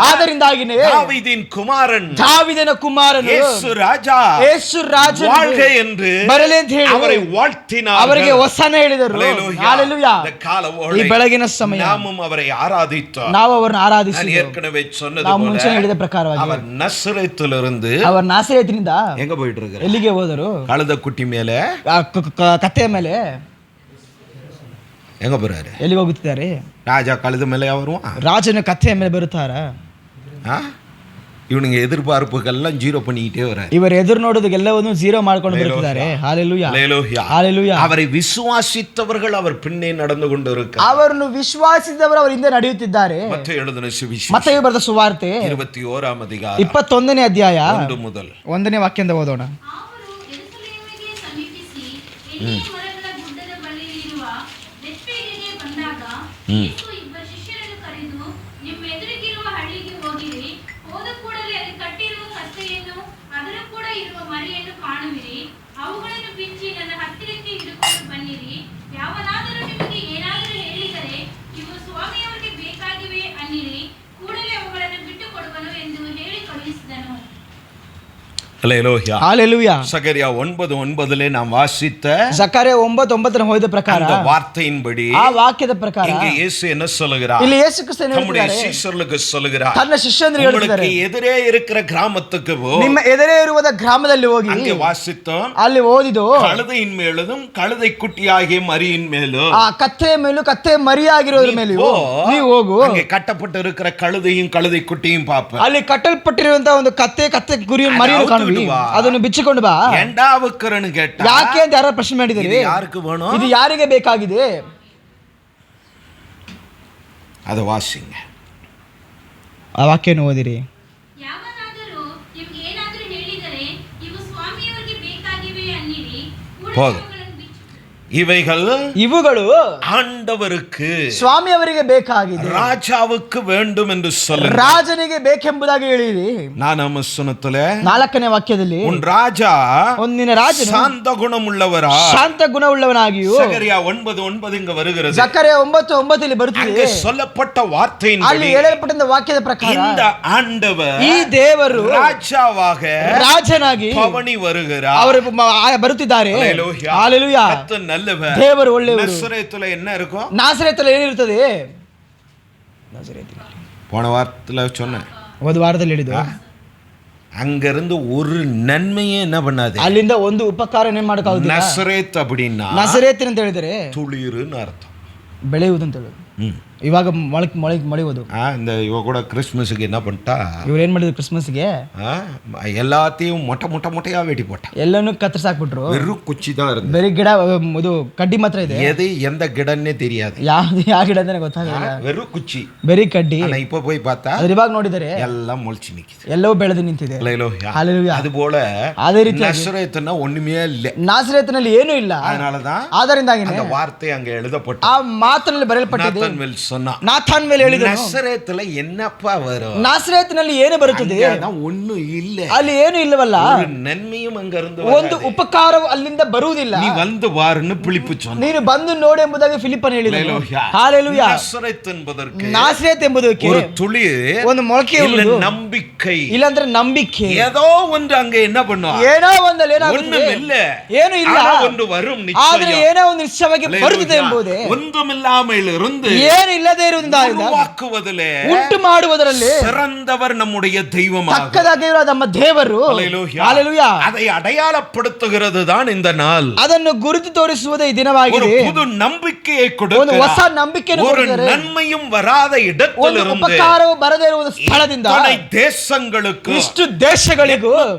ಆದ್ದರಿಂದಾಗಿನೇ தாவೀದಿன் குமாரன், ದಾವೀದನ ಕುಮಾರನು ಯೇಸು ರಾಜಾ, ಯೇಸು ರಾಜನು வாழ்க என்று ಬರಲಿ ಅಂತ ಹೇಳಿ அவரை வாழ்த்தினார்கள், ಅವರಿಗೆ ಹೊಸನ ಹೇಳಿದರು. ಹಲ್ಲೆಲೂಯಾ. இந்த கால ಈ வேளை ಬೆಳಗಿನ ಸಮಯ நாமும் அவரை ஆராதித்தோம். ನಾವು ಅವರನ್ನು நான் ಆರಾಧಿಸಿದೆವು. ஏற்கனவே சொன்னது ನಾವು போல ಮುಂಚೆ ಹೇಳಿದ ಪ್ರಕಾರವಾಗಿ அவர் நசரேத்திலிருந்து ಅವರು ನಾಸರೇತಿನಿಂದ எங்க போயிட்டு இருக்கிறார்? ಎಲ್ಲಿಗೆ ಹೋದರು? கழுத குட்டி மேல ಕತ್ತೆಯ ಮೇಲೆ எங்க போறாரு? ಎಲ್ಲಿಗೆ ಹೋಗುತ್ತಿದ್ದಾರೆ? ராஜா கழுத மேல வருவான். ರಾಜನ ಕತ್ತೆಯ ಮೇಲೆ ಬರುತ್ತಾರ. இவனுங்க எதிர்பார்ப்புகள்லாம் ஜீரோ பண்ணிக்கிட்டே வர. ಇವರು ಎದುರು ನೋಡೋದಕ್ಕೆಲ್ಲವನ್ನು ಜೀರೋ ಮಾಡ್ಕೊಂಡು ಬರುತ್ತಿದ್ದಾರೆ. Hallelujah, hallelujah. அவரை விசுவாசித்தவர்கள் அவர் பின்னே நடந்து கொண்டிருக்கிறார். ಅವರನ್ನು ವಿಶ್ವಾಸಿಸಿದವರು ಅವರ ಹಿಂದೆ ನಡೆಯುತ್ತಿದ್ದಾರೆ. மத்தேயு எழுதின சுவிசேஷம் ಮತ್ತೇಯು ಬರೆದ ಸುವಾರ್ತೆ 21ಾம் ಅಧ್ಯಾಯ 21ನೇ ಅಧ್ಯಾಯ 1 முதல் 1ನೇ ವಾಕ್ಯದಿಂದ ಓದೋಣ. ಅವರು ಯೆರೂಸಲೇಮಿಗೆ ಸಮೀಪಿಸಿ ಎಣ್ಣೆಯ ಮರಗಳ ಗುಡ್ಡದ ಬಳಿಯಿರುವ ಬೆತ್ಫಗೆಗೆ ಬಂದಾಗ ಯೇಸು ಇಬ್ಬರು ಶಿಷ್ಯರನ್ನು ಕರೆದು, ನಿಮ್ಮ ಎದುರಿಗಿರುವ ಹಳ್ಳಿಗೆ ಹೋಗಿರಿ. ಹೋದ ಕೂಡಲೇ ಅಲ್ಲಿ ಕಟ್ಟಿರುವ ಕತ್ತೆಯನ್ನು ಅದರ ಕೂಡ ಇರುವ ಮರಿಯನ್ನು ಕಾಣುವಿರಿ. ಅವುಗಳನ್ನು ಬಿಚ್ಚಿ ನನ್ನ ಹತ್ತಿರಕ್ಕೆ ಹಿಡಿದುಕೊಂಡು ಬನ್ನಿರಿ. ಯಾವನಾದರೂ ನಿಮಗೆ ಏನಾದರೂ ಹೇಳಿದರೆ, ಇವು ಸ್ವಾಮಿಯವರಿಗೆ ಬೇಕಾಗಿವೆ ಅನ್ನಿರಿ. ಕೂಡಲೇ ಅವುಗಳನ್ನು ಬಿಟ್ಟು ಕೊಡುವನು ಎಂದು ಹೇಳಿ ಕಳುಹಿಸಿದನು. அல்லேலூயா. ಹಾಲೆಲೂಯಾ. சகரியா 9:9 நாம் வாசித்த ಜಕರ್ಯ 9:9 ಹೋದ ಪ್ರಕಾರ அந்த வார்த்தையின்படி ಆ ವಾಕ್ಯದ ಪ್ರಕಾರ இங்கே இயேசு என்ன சொல்லுகிறார்? ಇಲ್ಲಿ ಯೇಸು ಕ್ರಿಸ್ತನು நம்முடைய ಹೇಳ್ತಿದ್ದಾರೆ, சீஷர்களுக்கு சொல்லுகிறார், ತನ್ನ ಶಿಷ್ಯಂದ್ರಿಗೆ ಹೇಳ್ತಿದ್ದಾರೆ, உங்களுக்கு எதிரே இருக்கிற கிராமத்துக்கு போ. ನಿಮ್ಮ ಎದುರೇ ಇರುವ ಗ್ರಾಮದಲ್ಲಿ ಹೋಗಿ. அங்கே வாசித்தோம், ಅಲ್ಲಿ ಓದಿದು கழுதையின் மேலும் கழுதை குட்டியாகிய மரியின் மேலும். ಆ ಕತ್ತೆಯ ಮೇಲೂ ಕತ್ತೆ ಮರಿಯಾಗಿರೋದ್ರ ಮೇಲೆಯೂ ನೀವು ಹೋಗು. அங்கே கட்டப்பட்டு இருக்கிற கழுதையும் கழுதை குட்டியும் பாப்ப. ಅಲ್ಲಿ ಕಟ್ಟಲ್ಪಟ್ಟಿರುವಂತಹ ಒಂದು ಕತ್ತೆ ಕುರಿ ಮರಿಯನ್ನು ಕಾಣುವಿ. ಅದನ್ನು ಬಿಚ್ಚಿಕೊಂಡು ಬಾ. ಎಂಡಾವಕ್ಕರನ್ನು ಕೇಟ. ಯಾಕೆ ಅಂತ ಯಾರು ಪ್ರಶ್ನೆ ಮಾಡಿದ್ದಾರೆ? ಇದು ಯಾರಿಗೆ வேணும்? ಇದು ಯಾರಿಗೆ ಬೇಕಾಗಿದೆ? ಅದು ವಾಸಿಂಗ್. ಆ ವಾಕ್ಯವನ್ನು ಓದಿರಿ. ಯಾವನಾದರೂ ನಿಮಗೆ ಏನಾದರೂ ಹೇಳಿದರೆ, ಇವು ಸ್ವಾಮಿಯವರಿಗೆ ಬೇಕಾಗಿವೆ ಅನ್ನಿರಿ. போதும். இவைகள் ಇವುಗಳು ஆண்டவருக்கு ಸ್ವಾಮಿ ಅವರಿಗೆ ಬೇಕಾಗಿದೆ, ராஜாவுக்கு வேண்டும் என்று சொல்லுங்க. ರಾಜನಿಗೆ ಬೇಕೆಂಬುದಾಗಿ ಹೇಳಿರಿ. நான் ವಚನದಲ್ಲಿ 4ನೇ ವಾಕ್ಯದಲ್ಲಿ உன் ராஜா ಒಂದಿನ ರಾಜನು சாந்த குணமுள்ளவரா. ಶಾಂತ ಗುಣವುಳ್ಳವನಾಗಿಯೂ. சகரியா 9:9 இங்க வருகிறது. ಜಕರ್ಯ 9:9 ಇಲ್ಲಿ ಬರುತ್ತದೆ. அங்கே சொல்லப்பட்ட வார்த்தையின் ಅಲ್ಲಿ ಹೇಳಲ್ಪಟ್ಟ ವಾಕ್ಯದ ಪ್ರಕಾರ இந்த ஆண்டவர் ಈ ದೇವರು ராஜாவாக ರಾಜನಾಗಿ பவனி வருகிறார். ಅವರು ಬರುತ್ತಿದ್ದಾರೆ. ஹalleluya. ஹalleluya. கர்த்தர் நல்லவர். ದೇವರು ಒಳ್ಳೆಯವರು. நசரேத்துல என்ன இருக்கும்? ನಾಸರೇತಲ್ಲಿ ಏನಿರುತ್ತದೆ? போன வாரத்துல சொன்னேன், ಒಂದು ವಾರದಲ್ಲಿ ಹೇಳಿದ್ದು, அங்கிருந்து ஒரு நன்மையே என்ன பண்ணாது. ಅಲ್ಲಿಂದ ಒಂದು ಉಪಕಾರ ಏನ್ ಮಾಡಕ್ಕಾಗುದಿಲ್ಲ. நசரேத் அப்படின்னா ನಸರೇತಿನ ಅಂತ ಹೇಳಿದರೆ துளிருன்னு அர்த்தம். ಬೆಳೆಯುವುದು ಅಂತ ಹೇಳುದು. ಇವಾಗ ಮೊಳೆಯುವುದು. இந்த இவ கூட கிறிஸ்மஸுக்கு என்ன பண்ணிட்டா, ಇವ್ರು ಏನ್ ಮಾಡಿದ್ರು ಕ್ರಿಸ್ಮಸ್ಗೆ எல்லாத்தையும் மொட்டையா வெட்டி போட்டா. ಎಲ್ಲನೂ ಕತ್ತರಿಸಾಕ್ಬಿಟ್ರು. வெறும் குச்சி தான் இருந்தது. ಬರೀ ಗಿಡ, ಇದು ಕಡ್ಡಿ ಮಾತ್ರ ಇದೆ. எது எந்த ಗಿಡன்னே தெரியாது. ಯಾವ ಗಿಡ ಅಂತಾನೆ ಗೊತ್ತಾಗಲ್ಲ. வெறும் குச்சி. ಬರೀ ಕಡ್ಡಿ. ஆனா இப்ப போய் பார்த்தா ಅದ್ರ ಇವಾಗ ನೋಡಿದರೆ எல்லாம் ಮೊಳಚಿ ನಿಕ್ಕಿದೆ. ಎಲ್ಲವೂ ಬೆಳೆದು ನಿಂತಿದೆ. ஹalleluya. அது போல ಅದೇ ರೀತಿ நசரேத்னா ஒண்ணுமே இல்ல. ನಾಸರೇತಿನಲ್ಲಿ ಏನೂ ಇಲ್ಲ. அதனாலதான் ಆದ್ದರಿಂದಾಗಿನೇ அந்த வார்த்தை அங்க எழுதப்பட்ட. ಆ ಮಾತಿನಲ್ಲಿ ಬರೆಯಲ್ಪಟ್ಟಿದೆ. நாத்தான்வேல் சொன்னா, ನಾಥಾನ್ವೇಲ್ ಹೇಳಿದನು, நசரேத்துல என்னப்பா வரும்? ನಾಸರೇತಿನಲ್ಲಿ ಏನು ಬರುತ್ತದೆ? ஒண்ணும் இல்ல. ಅಲ್ಲಿ ಏನು ಇಲ್ಲವಲ್ಲ. ஒரு நன்மையும் அங்க இருந்து ಒಂದು ಉಪಕಾರವು ಅಲ್ಲಿಂದ ಬರುವುದಿಲ್ಲ. நீ வந்து பாருன்னு பிலிப்பு சொன்னான். ನೀನು ಬಂದು ನೋಡಿ ಎಂಬುದಾಗಿ ಫಿಲಿಪ್ಪನು ಹೇಳಿದನು. ಹalleluya. நசரேத் என்பதற்கு ನಾಸರೇತ್ ಎಂಬುದಕ್ಕೆ ஒரு துளிர், ಒಂದು ಮೊಳಕೆ இல்ல ಎಂಬುದು, நம்பிக்கை. ಇಲ್ಲ ಅಂದ್ರೆ ನಂಬಿಕೆ. ஏதோ ஒன்று அங்க என்ன பண்ணுவா? ಏನೋ ಒಂದಲ್ಲಿ ಏನಾಗುತ್ತದೆ? ஒண்ணும் இல்ல. ಏನು ಇಲ್ಲ. ஆனா ஒன்று வரும் ಆದ್ರೆ நிச்சயம். ಏನೋ ಒಂದು ನಿಶ್ಚಯವಾಗಿ ಬರುತ್ತದೆ ಎಂಬುದೇ. ஒன்றுமில்லாமல் இருந்து ಏನು ಇಲ್ಲದೆ ಇರುವುದರಿಂದ உருவாக்குவதிலே ಉಂಟು ಮಾಡುವುದರಲ್ಲಿ சிறந்தவர் நம்முடைய தெய்வமாக. ತಕ್ಕದಾಗಿರುವ ನಮ್ಮ ದೇವರು. ಹalleluya. அதை அடையாளப்படுத்துகிறது தான் இந்த நாள். ಅದನ್ನು ಗುರುತು ತೋರಿಸುವುದೇ ಈ ದಿನವಾಗಿದೆ. ஒரு புது நம்பிக்கையை ಒಂದು கொடுக்கிறார். ಹೊಸ ನಂಬಿಕೆಯನ್ನು ஒரு ಕೊಡುತ್ತಾರೆ. நன்மையும் வராத ಒಂದು இடத்திலிருந்து ಉಪಕಾರವು ಬರದೇ ಇರುವ ಸ್ಥಳದಿಂದ இத்தனை தேசங்களுக்கு ಇಷ್ಟು ದೇಶಗಳಿಗೂ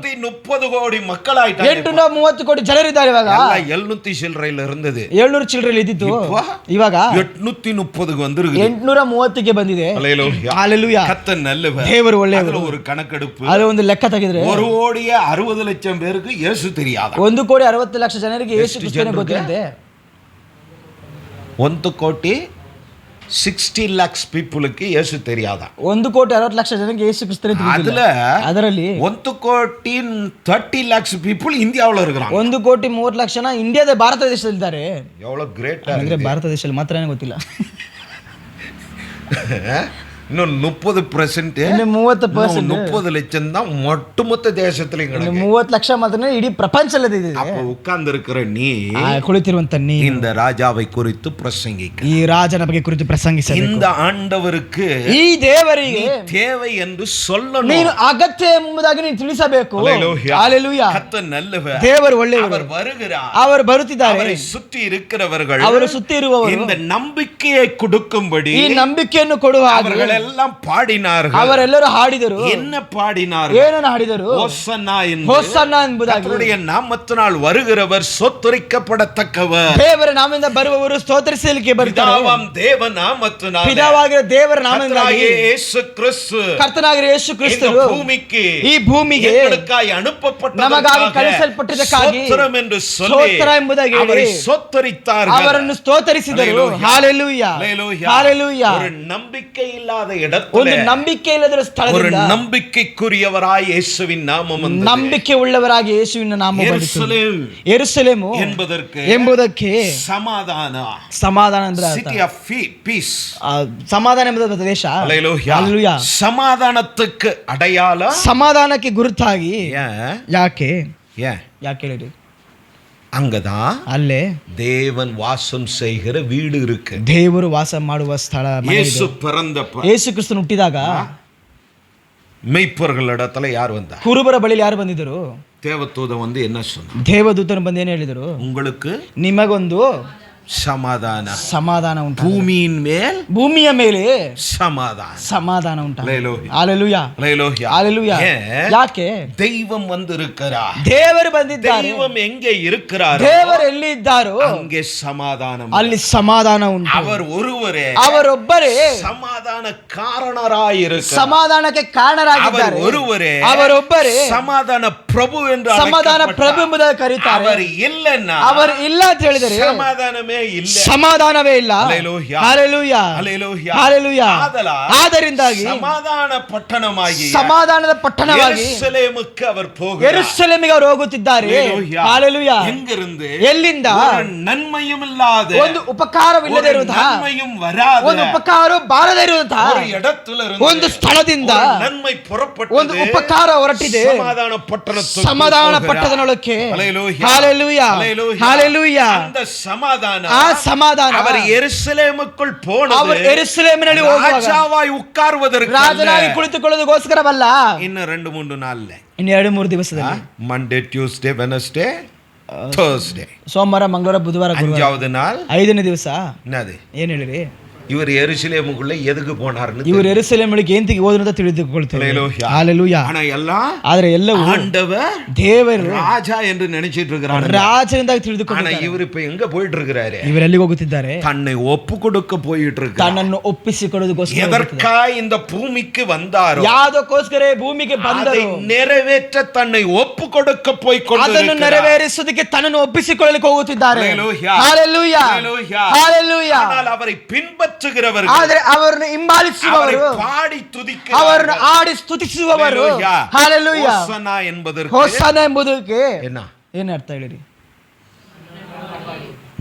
30 கோடி மக்களாயிட்டாங்க. 830 ಕೋಟಿ ಜನರಿದ್ದಾರೆ. ಇವಾಗ 700 ಚಿಲ್ಲರೆಯಲ್ಲಿ இருந்தது. 700 ಚಿಲ್ಲರೆಯಲ್ಲಿ ಇದ್ದಿತ್ತು, ಇವಾಗ 830க்கு வந்திருக்கு. 830ಗೆ ಬಂದಿದೆ. ஹalleluya. கர்த்தர் நல்லவர். ದೇವರು ಒಳ್ಳೆಯವರು. அதுல ஒரு கணக்கெடுப்பு. ಅದು ಒಂದು ಲೆಕ್ಕ ತೆಗೆದ್ರೆ 1,60,00,000 பேருக்கு இயேசು தெரியாத. 1,60,00,000 ಜನರಿಗೆ ಯೇಸು ಕ್ರಿಸ್ತನೇ ಗೊತ್ತಿದೆ. 1,60 lakhs ಪೀಪಲ್ಗೆ ಯೇಸು தெரியாத. 1,60,00,000 ಜನರಿಗೆ ಯೇಸು ಕ್ರಿಸ್ತನೇ ತಿಳಿದಿಲ್ಲ. ಅದರಲ್ಲಿ 1,30 lakhs ಪೀಪಲ್ ಇಂಡಿಯಾவில் இருக்கிறாங்க. 1,30,00,000 ಇಂಡಿಯಾದ ಭಾರತ ದೇಶದಲ್ಲಿದ್ದಾರೆ. எவ்வளவு கிரேட் ಅಂದ್ರೆ ಭಾರತ ದೇಶದಲ್ಲಿ ಮಾತ್ರನೇ ಗೊತ್ತಿಲ್ಲ. இன்னும் 30%, ಇನ್ನು 30%, 30 லட்சம் தான் ஒட்டுமொத்த தேசத்துல ಇನ್ನು 30 ಲಕ್ಷ ಮಾತ್ರ ಇಡೀ ಪ್ರಪಂಚದಲ್ಲಿ ಇದೆ. அப்ப உட்கார்ந்து இருக்கிற நீ ಕುಳಿತಿರುವಂತ ನೀ இந்த ராஜாவை குறித்து பிரசங்கிக்க. ಈ ರಾಜನ ಬಗ್ಗೆ ಕುರಿತು ಪ್ರಸಂಗಿಸಬೇಕು. இந்த ಆಂಡವருக்கு ಈ ದೇವರಿಗೆ தேவை என்று சொல்லணும். ನೀನು ಅಗತ್ಯ ಎಂಬುದಾಗಿ ನೀನು ತಿಳಿಸಬೇಕು. ஹல்லேலூயா. ஹalleluya. கர்த்தர் நல்லவர், ದೇವರು ಒಳ್ಳೆಯವರು, அவர் வருகிறார், ಅವರು ಬರುತ್ತಿದ್ದಾರೆ, அவரை சுற்றி இருக்கிறவர்கள், ಅವರು ಸುತ್ತಿ ಇರುವವರು இந்த நம்பிக்கையை கொடுக்கும்படி ಈ ನಂಬಿಕೆಯನ್ನು ಕೊಡುವ அவர்கள் எல்லாம் பாடினார்கள். ಅವರೆಲ್ಲರೂ ಹಾಡಿದರು. என்ன பாடினார்கள்? ಏನನ್ನು ಹಾಡಿದರು? ಹೋಸನ್ನ ಹೋಸನ್ನ ಎಂಬುದಾಗಿ. கர்த்தருடைய நாமத்தினால் வருகிறவர் சொத்தரிக்கப்படத்தக்கவர். ದೇವರ ನಾಮದಿಂದ ಬರುವವರು ಸ್ತೋತ್ರಿಸಲಿಕ್ಕೆ ಬರ್ತಾರೆ. பிதாவாம் தேவ நாமத்தினால், ಪಿತಾವಾಗಿರುವ ದೇವರ ನಾಮದಿಂದಾಗಿ கர்த்தராகிய இயேசு கிறிஸ்து ಕರ್ತನಾಗಿರುವ ಯೇಸು ಕ್ರಿಸ್ತರು இந்த பூமிக்கு, ಈ ಭೂಮಿಗೆ எங்களுக்காய் ಅನುப்பப்பட்டதற்காக ನಮಗಾಗಿ ಕಳುಹಿಸಲ್ಪಟ್ಟಿದ್ದಕ್ಕಾಗಿ ಸ್ತೋத்திரம் என்று சொல்லி ಸ್ತೋತ್ರ ಎಂಬುದಾಗಿ அவரை சொத்தரித்தார்கள். ಅವರನ್ನು ಸ್ತೋತರಿಸಿದರು. ஹalleluya. Hallelujah, hallelujah. ஒரு நம்பிக்கை இல்லாத ಒಂದು இடத்துல ನಂಬಿಕೆ ಇಲ್ಲದ ஒரு ಸ್ಥಳದಿಂದ நம்பிக்கைக்குரியவராய் இயேசுவின் நாமம் வந்தது. ನಂಬಿಕೆ ಉಳ್ಳವರಾಗಿ ಯೇಸುವಿನ ನಾಮ ಬಂದಿತು. ಯೆರೂಸಲೇಮ್ ಯೆರೂಸಲೇಮು ಎಂಬುದಕ್ಕೆ ಸಮಾಧಾನ ಅಂದ್ರೆ ಅರ್ಥ. City of piece. ಸಮಾಧಾನ ಎಂಬುದು ದೇಶ. ஹalleluya. சமாதானத்துக்கு அடையாளம், ಸಮಾಧಾನಕ್ಕೆ ಗುರುತಾಗಿ ಯಾಕೆ ಹೇಳಿರಿ? அங்கதான் ಅಲ್ಲೇ தேவன் வாசம் செய்கிற வீடு இருக்கு. ದೇವರು ವಾಸ ಮಾಡುವ ಸ್ಥಳ. இயேசு பிறந்தப்ப ಯೇಸು ಕ್ರಿಸ್ತನು ಹುಟ್ಟಿದಾಗ மெய்ப்பர்களிடத்துல யார் வந்தா? ಕುರುಬರ ಬಳಿಯಲ್ಲಿ ಯಾರು ಬಂದಿದ್ದರು? தேவதூதன் வந்து என்ன சொன்னார்? ದೇವದೂತನು ಬಂದು ಏನು ಹೇಳಿದರು? உங்களுக்கு ನಿಮಗೊಂದು ಸಮಾಧಾನ ಉಂಟು. ಭೂಮಿಯ ಮೇಲೆ ಸಮಾಧಾನ ಉಂಟು. ஹalleluya. ಯಾಕೆ? தெய்வம் வந்திருக்கிறார். ದೇವರು ಬಂದಿದ್ದಾರೆ. தெய்வம் எங்கே இருக்கிறார்? ದೇವರು ಎಲ್ಲಿ ಇದ್ದಾರೋ அங்கே சமாதானம், ಅಲ್ಲಿ ಸಮಾಧಾನ ಉಂಟು. அவர் ஒருவரೇ, ಅವರೊಬ್ಬರೇ சமாதான காரணராயிருக்கிறார். ಸಮಾಧಾನಕ್ಕೆ ಕಾರಣರಾಗಿದ್ದಾರೆ. ஒருவரே, ಅವರೊಬ್ಬರೇ சமாதான பிரபு என்று ಸಮಾಧಾನ ಪ್ರಭು ಎಂಬುದಾಗಿ ಕರೀತಾರೆ. அவர் இல்லைன்னா, ಅವರು ಇಲ್ಲ ಅಂತ ಹೇಳಿದರೆ ಸಮಾಧಾನವೇ ಇಲ್ಲ, ಸಮಾಧಾನವೇ ಇಲ್ಲ. ஹalleluya. ஹalleluya. ಆದ್ದರಿಂದಾಗಿ ಸಮಾಧಾನ ಪಟ್ಟಣವಾಗಿ, ಸಮಾಧಾನದ ಪಟ್ಟಣವಾಗಿ ಯೆರೂಸಲೇಮಕ್ಕೆ ಅವರು ಹೋಗುತ್ತಾರೆ. ಯೆರೂಸಲೇಮಿಗೆ ಅವರು ಹೋಗುತ್ತಿದ್ದಾರೆ. ಹalleluya. எங்கிருந்து? ಎಲ್ಲಿಂದ? ನನ್ಮಯಂ ಇಲ್ಲದೆ, ಒಂದು ಉಪಕಾರವಿಲ್ಲದೆ ಇರುವಂತಹ, ನನ್ಮಯಂ ವರಾದ, ಒಂದು ಉಪಕಾರ ಬಾರದೆ ಇರುವಂತಹ ஒரு இடத்திலிருந்து, ಒಂದು ಸ್ಥಳದಿಂದ ನನ್ಮೈ ಪುರಪಟ್ಟದೆ, ಒಂದು ಉಪಕಾರ ಹೊರಟಿದೆ. ಸಮಾಧಾನ ಪಟ್ಟಣಕ್ಕೆ, ಸಮಾಧಾನ ಪಟ್ಟಣಕ್ಕೆ. ஹalleluya. ஹalleluya. ஹalleluya. அந்த சமாதானம், ಆ ಸಮಾಧಾನ அவர் ಯೆರೂಸಲೇಮುக்குள் போனது, ಅವರು ಯೆರೂಸಲೇಮಿನಲ್ಲಿ ಹೋಗುವಾಗ ರಾಜಾವಾಯಿ ಉட்கார்வதற்கு, ರಾಜನಾಗಿ ಕುಳಿತುಕೊಳ್ಳೋದಕ್ಕೋಸ್ಕರವಲ್ಲ. ಇನ್ನು 2-3 ನಾಳ್ಲೆ, ಇನ್ನು 2-3 ದಿವಸದಲ್ಲಿ, ಮಂಡೇ, ಟ್ಯೂಸ್ಡೇ, ವೆನಸ್ಡೇ, ಥರ್ಸ್ಡೇ, ಸೋಮವಾರ, ಮಂಗಳವಾರ, ಬುಧವಾರ, ಗುರುವಾರ, 5வது ನಾள், 5ನೇ ದಿವಸ. என்னது? ಏನ್ ಹೇಳಿರಿ? இவர் எருசலேமுக்குள்ள எதுக்கு போனார்னு, ಇವರು ಯೆರೂಸಲೇಮಿಗೆ ಏಂತಿಗೆ ಹೋದ್ರು ಅಂತ ತಿಳಿದುಕೊಳ್ತೇವೆ. ஹalleluya. ஆனா எல்லாம் ಆದರೆ ಎಲ್ಲವೂ ஆண்டவர், ದೇವರು, ராஜா என்று நினைச்சிட்டு இருக்கிறார். ರಾಜನಿಂದ ஆனா ತಿಳಿದುಕೊಂಡಿದ್ದಾರೆ. இவர் இப்ப எங்க போயிட்டு இருக்கிறாரு? ಇವರು ಎಲ್ಲಿಗೆ ಹೋಗುತ್ತಿದ್ದಾರೆ? தன்னை ஒப்பு கொடுக்க போயிட்டு இருக்கிறார். ತನ್ನನ್ನು ಒಪ್ಪಿಸಿಕೊಳ್ಳೋದಕ್ಕೋಸ್ಕರ. எதற்காய் இந்த பூமிக்கு வந்தாரோ, ಯಾವುದಕ್ಕೋಸ್ಕರ ಭೂಮಿಗೆ அதை ಬಂದರು, நிறைவேற்ற தன்னை ஒப்பு கொடுக்க போய் ಅದನ್ನು கொண்டிருக்கிறார். ನೆರವೇರಿಸುವುದಕ್ಕೆ ತನ್ನನ್ನು ಒಪ್ಪಿಸಿಕೊಳ್ಳಲಿಕ್ಕೆ ಹೋಗುತ್ತಿದ್ದಾರೆ. ஹalleluya. ஹalleluya. ஹalleluya. ஆனால் அவரை பின்பற்றுகிறவர்கள், ಆದರೆ ಅವರನ್ನು ಹಿಂಬಾಲಿಸುವವರು, பாடி துதிக்கிறவர்கள், ಅವರನ್ನು ಆಡಿ ಸ್ತುತಿಸುವವರು, ஹalleluya. ಹೋಸನ್ನ ಎಂಬುದಕ್ಕೆ ಹೋಸನ್ನ ಎಂಬುದಕ್ಕೆ என்ன ಏನು ಅರ್ಥ ಹೇಳಿರಿ?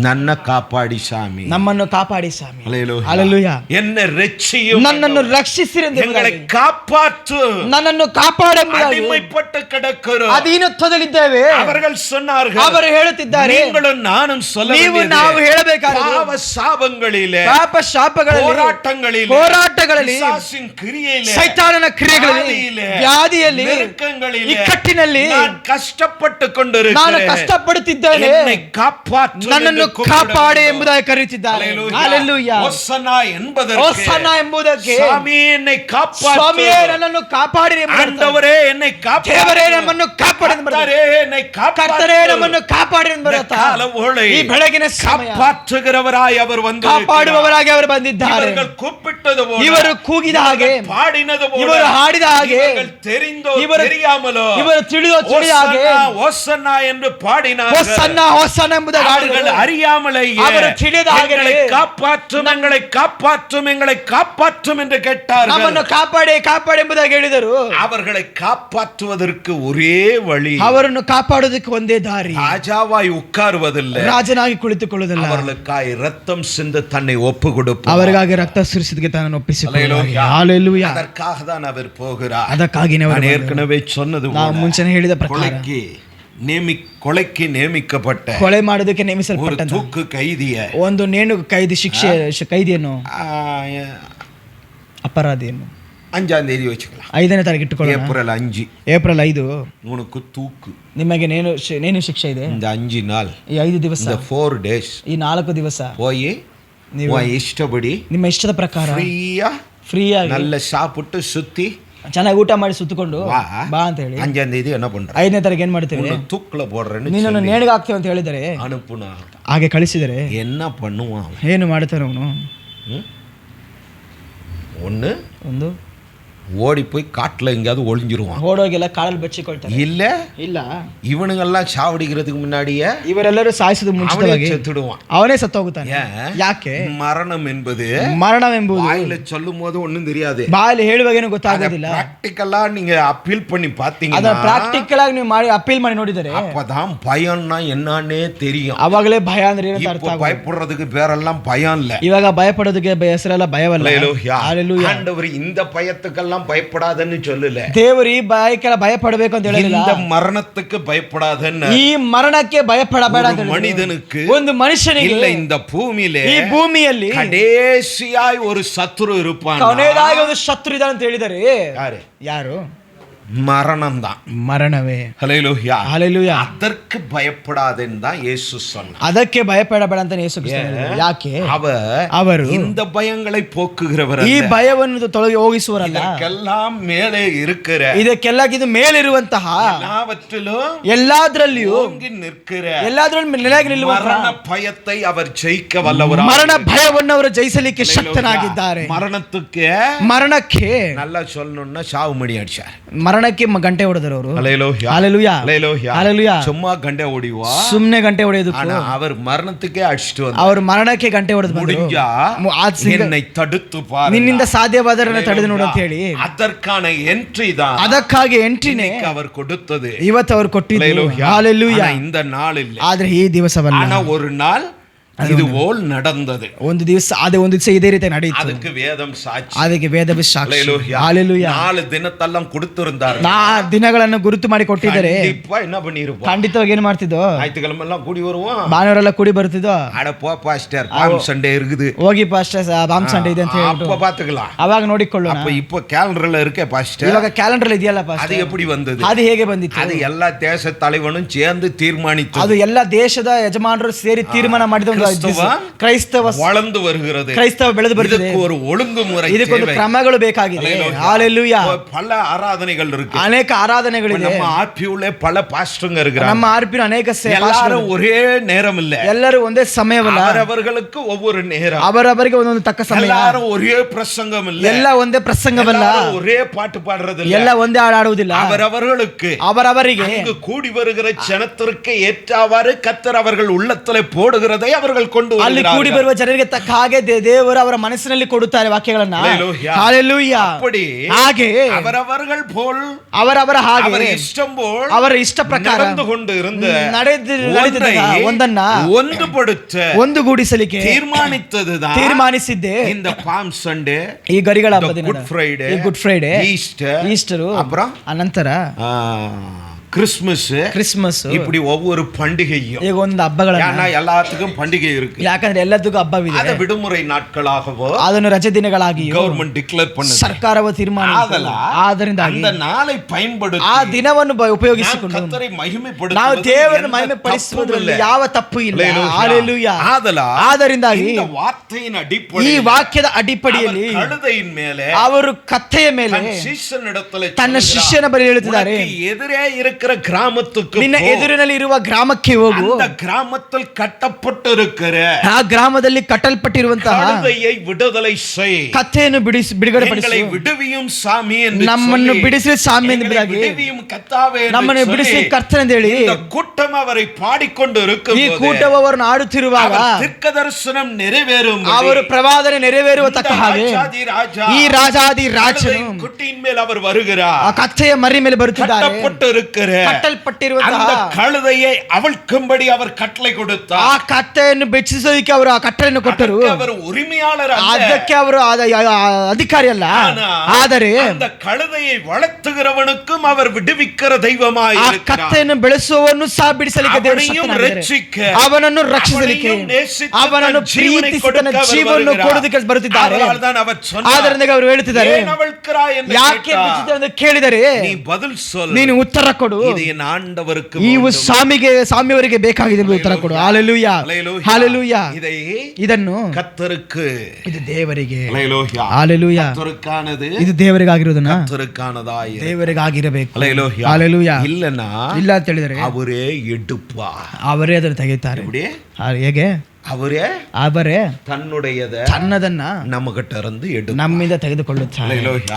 ನನ್ನ ಕಾಪಾಡಿ ಸ್ವಾಮಿ, ನಮ್ಮನ್ನು ಕಾಪಾಡಿ ಸ್ವಾಮಿ. ஹalleluya. ஹalleluya. என்னை ரட்சியும், ನನ್ನನ್ನು ರಕ್ಷಿಸಿರಿ எங்களை ಎಂಬುದಾಗಿ, காப்பாற்று, ನನ್ನನ್ನು ಕಾಪಾಡೆಂಬುದಾಗಿ அடிமைப்பட்டு கிடக்கிறோம். ಅಧೀನತ್ವದಲ್ಲಿದ್ದೇವೆ. அவர்கள் சொன்னார்கள், ಅವರು ಹೇಳುತ್ತಿದ್ದಾರೆ, நீங்களும் நானும் சொல்ல ನೀವು வேண்டியது, ನಾವು ಹೇಳಬೇಕಾದ பாவ சாபங்களிலே, ಪಾಪ ಶಾಪಗಳಲ್ಲಿ, ಹೋರಾಟಗಳಲ್ಲಿ, பிசாசின் கிரியையிலே, ಸೈತಾನನ ಕ್ರಿಯೆಗಳಲ್ಲಿ, ವ್ಯಾಧಿಯಲ್ಲಿ, நெருக்கங்களிலே, ಇಕ್ಕಟ್ಟಿನಲ್ಲಿ நான் ಕಷ್ಟಪಟ್ಟು ನಾನು கொண்டிருக்கிறேன். ಕಷ್ಟಪಡುತ್ತಿದ್ದೇನೆ, என்னை ಕಾಪಾற்று, ನನ್ನನ್ನು ಕಾಪಾಡಿ ಎಂಬುದಾಗಿ ಕರೆಯುತ್ತಿದ್ದಾರೆ. ಹalleluya. ಹೋಸನ್ನ ಎಂಬುದಕ್ಕೆ, ಹೋಸನ್ನ ಎಂಬುದಕ್ಕೆ, ಸ್ವಾಮಿ என்னை காப்பாற்று, ಸ್ವಾಮಿಯೇ ನನ್ನನ್ನು ಕಾಪಾಡಿರಿ ಎಂಬುದಕ್ಕೆ, ஆண்டவரே என்னை காப்பாற்று, ದೇವರೇ ನಮ್ಮನ್ನು ಕಾಪಾಡಿ ಎಂಬುದಕ್ಕೆ, கர்த்தரே என்னை காப்பாற்று, ಕರ್ತನೇ ನಮ್ಮನ್ನು ಕಾಪಾಡಿ ಎಂಬುದಕ್ಕೆ, காலவேளை ಈ ಬೆಳಗಿನ ಸಮಯ காப்பாற்றுகிறவராய் அவர் வந்து ಕಾಪಾಡುವವರಾಗಿ ಅವರು ಬಂದಿದ್ದಾರೆ. இவர்கள் கூப்பிட்டது போல, ಇವರು ಕೂಗಿದ ಹಾಗೆ, பாடினது போல, ಇವರು ಹಾಡಿದ ಹಾಗೆ, இவர்கள் தெரிந்தோ ಇವರು தெரியாமலோ, ಇವರು ತಿಳಿದ ಹಾಗೆ ಹೋಸನ್ನ என்று பாடினார்கள். ಹೋಸನ್ನ ಹೋಸನ್ನ ಎಂಬುದಾಗಿ அவர்கள் ಹಾಡಿದರು. அறியாமலேயே அவர் ತಿಳಿದ ಹಾಗೆ எங்களை காப்பாற்றும் எங்களை காப்பாற்றும் எங்களை காப்பாற்றும் என்று கேட்டார்கள். ನಮ್ಮನ್ನು ಕಾಪಾಡಿ ಕಾಪಾಡಿ ಎಂಬುದಾಗಿ ಹೇಳಿದರು. அவர்களை காப்பாற்றுவதற்கு ஒரே வழி, ಅವರನ್ನು ಕಾಪಾಡೋದಕ್ಕೆ ಒಂದೇ ದಾರಿ, ராஜாவாய் உட்காருவதில்லை, ರಾಜನಾಗಿ ಕುಳಿತುಕೊಳ್ಳುವುದಿಲ್ಲ, அவர்களுக்காய் ரத்தம் சிந்து தன்னை ஒப்பு கொடுப்பார். ಅವರಿಗಾಗಿ ರಕ್ತ ಸುರಿಸಿದಕ್ಕೆ ತಾನನ್ನು ಒಪ್ಪಿಸಿಕೊಳ್ಳುವ. அதற்காக தான் அவர் போகிறார். ಅದಕ್ಕಾಗಿ நான் ஏற்கனவே சொன்னது ನಾವು ಮುಂಚೆನೇ ಹೇಳಿದ ಪ್ರಕಾರ கொலைக்கு நியமிக்கப்பட்ட ಕೊಲೆ ಮಾಡೋದಕ್ಕೆ ஒரு ನೇಮಿಸಲ್ಪಟ್ಟ தூக்கு கைதிய, ಒಂದು ನೇಣು ಕೈದಿ ಶಿಕ್ಷೆ ಕೈದಿಯನ್ನು ಅಪರಾಧಿಯನ್ನು 5ஆம் தேதி வச்சுக்கலாம், 5ನೇ ತಾರೀಕು ಇಟ್ಟುಕೊಳ್ಳೋಣ. ஏப்ரல் 5 ಏಪ್ರಿಲ್ 5 உனக்கு தூக்கு. ನಿಮಗೆ ನೇಣು ಶಿಕ್ಷೆ ಇದೆ. இந்த 5 நாள், ಈ 5 ದಿವಸ, இந்த 4 days ಈ 4 ದಿವಸ போய் ನೀವು ಇಷ್ಟಪಡಿ ನಿಮ್ಮ ಇಷ್ಟದ ಪ್ರಕಾರ ಫ್ರೀ ಆಗಿ நல்ல சாப்பிட்டு சுத்தி ಚೆನ್ನಾಗಿ ಊಟ ಮಾಡಿ ಸುತ್ತಕೊಂಡು ಬಾ ಅಂತ ಹೇಳಿ 5ஆம் தேதி என்ன பண்ற, 5ನೇ ತಾರೀಕು ಏನ್ ಮಾಡ್ತೀವಿ, தூக்குல போடுறேன்னு ನೀನನ್ನು ನೇಣಿಗೆ ಹಾಕ್ತೇವೆ ಅಂತ ಹೇಳಿದರೆ அனுப்புனா ಹಾಗೆ ಕಳಿಸಿದರೆ என்ன பண்ணுவான்? ಏನು ಮಾಡ್ತಾನೆ ಅವನು? ಒಂದು ஓடி போய் காட்டுல எங்கேயாவது ஒளிஞ்சிருவான், ಓಡೋಗೆಲ್ಲ ಕಾಳಲ್ಲಿ ಬಚ್ಚಿಕೊಳ್ತಾನೆ. ಇಲ್ಲ இவனுங்கெல்லாம் சாவடிக்கிறதுக்கு முன்னாடியே ಇವರೆಲ್ಲರೂ ಸಾಯಿಸಿದ ಮುಂಚಿತವಾಗಿ செத்துடுவான், ಅವನೇ ಸತ್ತೋಗುತ್ತಾನೆ. ಯಾಕೆ? மரணம் என்பது ಮರಣವೆಂಬುದು வாயில சொல்லும் போது ஒண்ணும் தெரியாது, ಬಾಯಲ್ಲಿ ಹೇಳುವಾಗೇನು ಗೊತ್ತಾಗೋದಿಲ್ಲ. ಪ್ರಾಕ್ಟಿಕಲா நீங்க அப்பீல் பண்ணி ಅದ பாத்தீங்கன்னா ಪ್ರಾಕ್ಟಿಕಲ್ ಆಗಿ ನೀವು ಮಾಡಿ ಅಪೀಲ್ ಮಾಡಿ ನೋಡಿದರೆ அப்பதான் பயம்னா என்னன்னே தெரியும். ಅವಾಗಲೇ ಭಯ ಅಂದ್ರೆ ಏನಂತ ಅರ್ಥ இப்ப ಆಗೋದು. பயப்படுறதுக்கு பேரெல்லாம் பயம் இல்ல. ಇವಾಗ ಭಯಪಡೋದಕ್ಕೆ ಹೆಸರೆಲ್ಲ ಭಯವಲ್ಲ. ஹல்லேலூயா. ஆண்டவர் இந்த பயத்துக்கெல்லாம் பயப்படாதன்னு சொல்லல, ದೇವರು ಈ ಭಯಕ್ಕೆಲ್ಲ ಭಯಪಡಬೇಕು ಅಂತ ಹೇಳಿಲ್ಲ. இந்த மரணத்துக்கு பயப்படாதன்னு, ಈ ಮರಣಕ್ಕೆ ಭಯಪಡಬೇಡ ಅಂತ ಹೇಳಿದ್ರು. மனிதனுக்கு, ಒಂದು ಮನುಷ್ಯನಿಗೆ இல்ல இந்த பூமியிலே, ಈ ಭೂಮಿಯಲ್ಲಿ கடைசியாய் ஒரு சத்துரு இருப்பான். ಕೊನೆಯದಾಗಿ ಒಂದು ಶತ್ರು ಇದ್ದಾನೆ ಅಂತ ಹೇಳಿದರೆ ಯಾರು? மரணம் தான், ಮರಣವೇ. ஹல்லேலூயா. ಹಲ್ಲೆಲೂಯಾ. அதற்கு பயப்படாதேன்னு தான் இயேசு சொன்னார். ಅದಕ್ಕೆ ಭಯಪಡಬೇಡ ಅಂತ ಯೇಸು ಕ್ರಿಸ್ತನು ಹೇಳಿದರು. ಯಾಕೆ? ಅವರು இந்த பயங்களை போக்குகிறவர், ಈ ಭಯವನ್ನು ತೊಲಗಿ ಹೋಗಿಸುವರಲ್ಲ, ಇದಕ್ಕೆல்லாம் ಮೇಲೆ இருக்கிற, ಇದಕ್ಕೆಲ್ಲ ಇದು ಮೇಲಿರುವಂತಹ எல்லாவற்றிலும் ಎಲ್ಲಾದ್ರಲ್ಲಿಯೂ ஓங்கி நிற்கிற, ಎಲ್ಲಾದ್ರಲ್ಲಿ ನೆಲೆಯಾಗಿ ನಿಲ್ಲುವ மரண பயத்தை அவர் ஜெயிக்க வல்லவர். ಮರಣ ಭಯವನ್ನು ಅವರು ಜಯಿಸಲಿಕ್ಕೆ ಶಕ್ತನಾಗಿದ್ದಾರೆ. ಮರಣಕ್ಕೆ நல்லா சொல்லணும்னா சாவு மணி அடிச்சார், ಮರಣಕ್ಕೆ ಗಂಟೆ ಹೊಡೆದರು ಅವರು. ஹல்லேலூயா. ஹல்லேலூயா. ஹல்லேலூயா. ஹல்லேலூயா. சும்மா கண்டே ஓடிவா, ಸುಮ್ಮನೆ ಗಂಟೆ ಹೊಡೆಯೋದು. ஆனா அவர் மரணத்துக்கே அடிச்சிட்டு வந்தார். ಅವರು ಮರಣಕ್ಕೆ ಗಂಟೆ ಹೊಡೆದು முடிஞ்சா என்னை தடுத்து பாரு, ನಿನ್ನಿಂದ ಸಾಧ್ಯವಾದರನ್ನ ತಡೆದು ನೋಡು ಅಂತ ಹೇಳಿ அதற்கான என்ட்ரி தான், ಅದಕ್ಕಾಗಿ ಎಂಟ್ರಿನೇ அவர் கொடுத்தது. ಇವತ್ತು ಅವರು ಕೊಟ್ಟಿದ್ದು. ஹல்லேலூயா. இந்த நாள் இல்ல, ಆದ್ರೆ ಈ ದಿವಸವಲ್ಲ. ஆனா ஒரு நாள் இது போல் நடந்தது. ಒಂದು ದಿವಸ ಒಂದು ದಿವಸ ಇದೇ ರೀತಿ ನಡೆಯಿತು. ಅದಕ್ಕೆ ವೇದಂ ಸಾಕ್ಷಿ. ಅದಕ್ಕೆ ವೇದ ಸಾಕ್ಷಿ. ಹಲ್ಲೇಲೂಯಾ. 4 ದಿನத்தெல்லாம் கொடுத்திருந்தார். 4 ದಿನಗಳನ್ನು ಗುರುತು ಮಾಡಿ ಕೊಟ್ಟಿದ್ದಾರೆ. கண்டிப்பா என்ன பண்ணிருப்போம்? ಖಂಡಿತವಾಗಿ ಏನು ಮಾಡ್ತಿದ್ದೋ? ஞாயிற்றுக்கிழமை எல்லாம் கூடி வருவோம், ಭಾನುವಾರ ಕೂಡಿ ಬರ್ತಿದ್ದೋ. அட போ பாஸ்டர், பாம் சண்டே இருக்குது, ಹೋಗಿ ಪಾಸ್ಟರ್ ಬಾಮ್ ಸಂಡೇ ಇದೆ ಅಂತ ಹೇಳಿ அப்ப பாத்துக்கலாம், ಅವಾಗ ನೋಡಿಕೊಳ್ಳೋಣ. அப்ப இப்ப ಕ್ಯಾಲೆಂಡರ್ல இருக்கே பாஸ்டர், ಇವಾಗ ಕ್ಯಾಲೆಂಡರ್ ಇದೆಯಲ್ಲ ಪಾಸ್ಟರ್, அது எப்படி வந்தது? ಅದು ಹೇಗೆ ಬಂದಿತ್ತು? அது எல்லா தேச தலைவனும் சேர்ந்து தீர்மானித்தது. ಅದು ಎಲ್ಲ ದೇಶದ ಯಜಮಾನರು ಸೇರಿ ತೀರ್ಮಾನ ಮಾಡಿದ ಒಂದು ಕ್ರೈಸ್ತವ வளர்ந்து வருகிறது. ಕ್ರೈಸ್ತವ ಬೆಳೆದು ಬರುತ್ತದೆ. ಇದಕ್ಕೆ ஒரு ஒழுங்குமுறை, ಇದಕ್ಕೆ ಒಂದು ಕ್ರಮಗಳು ಬೇಕಾಗಿದೆ. ஹல்லேலூயா. பல ஆராதனைகள் இருக்கு, ಅನೇಕ ಆರಾಧನೆಗಳಿದೆ. நம்ம ஆர்பியூல பல பாஸ்டர்ங்க இருக்கிறாங்க. ನಮ್ಮ ಆರ್ಪಿನ ಅನೇಕ எல்லாரும் ஒரே நேரம் இல்ல, ಎಲ್ಲರೂ ಒಂದೇ ಸಮಯವಲ್ಲ, ಅವರವர்களுக்கு ஒவ்வொரு நேரம், ಅವರವರಿಗೆ ಒಂದೊಂದು ತಕ್ಕ ಸಮಯ. எல்லாரும் ஒரே பிரசங்கம் இல்ல, ಎಲ್ಲ ಒಂದೇ ಪ್ರಸಂಗವಲ್ಲ, ஒரே பாட்டு பாடுறது இல்ல, ಎಲ್ಲ ಒಂದೇ ಹಾಡು ಹಾಡುವುದಿಲ್ಲ. அவரவர்களுக்கு ಅವರವರಿಗೆ அங்கு கூடி வருகிற ஜனத்திற்கு ஏற்றவாறு கர்த்தர் அவர்கள் உள்ளத்திலே போடுகிறதை அவர்கள் கொண்டு ಅಲ್ಲಿ ಕೂಡಿ ಬರುವ ಜನರಿಗೆ ತಕ್ಕ ಹಾಗೆ ದೇವರು ಅವರ ಮನಸ್ಸಿನಲ್ಲಿ ಕೊಡುತ್ತಾರೆ ವಾಕ್ಯಗಳನ್ನ. ಹಲ್ಲೇಲೂಯಾ. அப்படி ಹಾಗೆ அவரவர்கள் போல் ಅವರವರ ಹಾಗೆ ಅವರ இஷ்டம் போல் ಅವರ ಇಷ್ಟ ಪ್ರಕಾರ நடந்து கொண்டு இருந்த ಒಂದನ್ನ ஒன்றுபடுத்த ಒಂದುಗೂಡಿಸಲಿಕ್ಕೆ ತೀರ್ಮಾನಿಸಿದ್ದೆ இந்த பாம் சண்டே, ಈ ಗರಿಗಳ ಹಬ್ಬ ದಿನ, ಗುಡ್ ಫ್ರೈಡೆ, ಈ ಗುಡ್ ಫ್ರೈಡೆ, ಈಸ್ಟರ್, அப்புறம் ಅನಂತರ கிறிஸ்மஸ், இப்படி ஒவ்வொரு பண்டிகையும் ಈಗ ಒಂದು ಹಬ್ಬಗಳನ್ನ, எல்லாத்துக்கும் பண்டிகை இருக்கு, ಯಾಕಂದ್ರೆ ಎಲ್ಲದಕ್ಕೂ ಹಬ್ಬವಿದೆ. ಅದ விடுமுறை நாட்களாகவோ ಅದನ್ನು ರಜೆ ದಿನಗಳಾಗಿಯೋ ಗವರ್ನಮೆಂಟ್ ಡಿಕ್ಲೇರ್ பண்ணது, ಸರ್ಕಾರವು ತೀರ್ಮಾನ. ಆದ್ದರಿಂದ அந்த நாளை பயன்படுத்தி ಆ ದಿನವನ್ನು ಉಪಯೋಗಿಸಿಕೊಂಡು ಕರ್ತரை ಮಹಿಮೆಪಡಿಸುವುದು, ನಾವು ದೇವರನ್ನು ಮಹಿಮೆಪಡಿಸುವುದರಲ್ಲಿ ಯಾವ ತಪ್ಪು ಇಲ್ಲ. ಹಲ್ಲೇಲೂಯಾ. ಆದ್ದರಿಂದಾಗಿ இந்த வார்த்தையின் அடிப்படையில், ಈ ವಾಕ್ಯದ ಅಡಿಪಡಿಯಲ್ಲಿ ಕழுதையின் ಮೇಲೆ ಅವರು ಕತ್ತೆಯ ಮೇಲೆ ಶಿಷ್ಯನಿடத்தில் ತನ್ನ ಶಿಷ್ಯನ ಬಳಿ ಹೇಳುತ್ತಿದ್ದಾರೆ, ಎದುರೇ இருக்கிற இருக்கிற கிராமத்துக்கு ನಿನ್ನ ಎದುರಿನಲ್ಲಿ ಇರುವ ಗ್ರಾಮಕ್ಕೆ ಹೋಗು. அந்த கிராமத்தில் கட்டப்பட்டு இருக்கிற ಆ ಗ್ರಾಮದಲ್ಲಿ ಕಟ್ಟಲ್ಪಟ್ಟಿರುವಂತಹ கழுதையை விடுதலை செய். ಕತ್ತೆಯನ್ನು ಬಿಡುಗಡೆಪಡಿಸು. எங்களை விடுவியும் சாமி என்று ನಮ್ಮನ್ನು சொல்லி, ಬಿಡಿಸಿ ಸ್ವಾಮಿ எங்களை விடுவியும் கர்த்தாவே என்று ನಮ್ಮನ್ನು ಬಿಡಿಸಿ சொல்லி, ಕರ್ತನೆ ಎಂದು ಹೇಳಿ இந்த கூட்டம் அவரை பாடிக்கொண்டு ಈ இருக்கும்போது ಕೂಟವು ಅವರನ್ನು ಆಡುತ್ತಿರುವಾಗ அவர் தீர்க்கதரிசனம் நிறைவேறும் ಅವರು ಪ್ರವಾದನೆ ನೆರವೇರುವ ತಕ್ಕ ಹಾಗೆ ಈ ರಾಜಾದಿ ರಾಜನು குட்டியின் மேல் அவர் வருகிறார். ಆ ಕತ್ತೆಯ ಮರಿ ಮೇಲೆ ಬರುತ್ತಿದ್ದಾರೆ. கட்டப்பட்டு இருக்கிற ಕಟ್ಟಲ್ಪಟ್ಟಿರುವಂತಹ அந்த கழுதையை அவிழ்க்கும்படி அவர் கட்டளை கொடுத்தார். ಆ ಕತ್ತೆಯನ್ನು ಬೆಚ್ಚಿಸೋದಕ್ಕೆ ಅವರು ಆ ಕಟ್ಟಳೆಯನ್ನು ಕೊಟ್ಟರು. அவர் ಉರಿமையாளர் அல்ல, ಅದಕ್ಕೆ ಅವರು ಅಧಿಕಾರಿ ಅಲ್ಲ. ಆದರೆ அந்த கழுதையை வளர்த்துகிறவனுக்கும் அவர் விடுவிக்கிற தெய்வமாய் ಆ இருக்கிறார். ಕತ್ತೆಯನ್ನು ಬೆಳೆಸುವವನು ಸಹ ಬಿಡಿಸಲಿಕ್ಕೆ ದೇವರು ಶಕ್ತನಾಗಿದ್ದಾರೆ. ಅವನನ್ನು ರಕ್ಷಿಸಲಿಕ್ಕೆ, ಅವನನ್ನು ಪ್ರೀತಿಸಿ ತನ್ನ ಜೀವವನ್ನು ಕೊಡೋದಕ್ಕೆ ಬರುತ್ತಿದ್ದಾರೆ. ಆದ್ದರಿಂದ ಅವರು ಹೇಳ್ತಿದ್ದಾರೆ, ಯಾಕೆ ಬಿಚ್ಚಿದೆ ಎಂದು ಕೇಳಿದರೆ நீ பதில் சொல், ನೀನು ಉತ್ತರ ಕೊಡು. இது என் ஆண்டவருக்கு ನೀವು ಸ್ವಾಮಿಯವರಿಗೆ ಬೇಕಾಗಿದೆ ಉತ್ತರ ಕೊಡು. Hallelujah, hallelujah. ಇದನ್ನು கர்த்தருக்கு, ಇದು ದೇವರಿಗೆ. ஹல்லேலூயா. ಹಲ್ಲೆಲೂಯಾ. கர்த்தருக்கானது, ಇದು ದೇವರಿಗಾಗಿರುವುದನ್ನ கர்த்தருக்கானதாய் ದೇವರಿಗಾಗಿರಬೇಕು. ஹல்லேலூயா. ಹಲ್ಲೆಲೂಯಾ. இல்லனா ಇಲ್ಲ ಅಂತ ಹೇಳಿದರೆ அவரே எடுப்பா. ಅವರೇ ಅದನ್ನು ತೆಗೆಯುತ್ತಾರೆ. எப்படி? ಹೇಗೆ? ಅವರೇ ತನ್ನದನ್ನ ನಮಗಿಟ್ಟ ಇருந்து ಎಡು ನಮ್ಮಿಂದ ತೆಗೆದುಕೊಳ್ಳುತ್ತಾರೆ.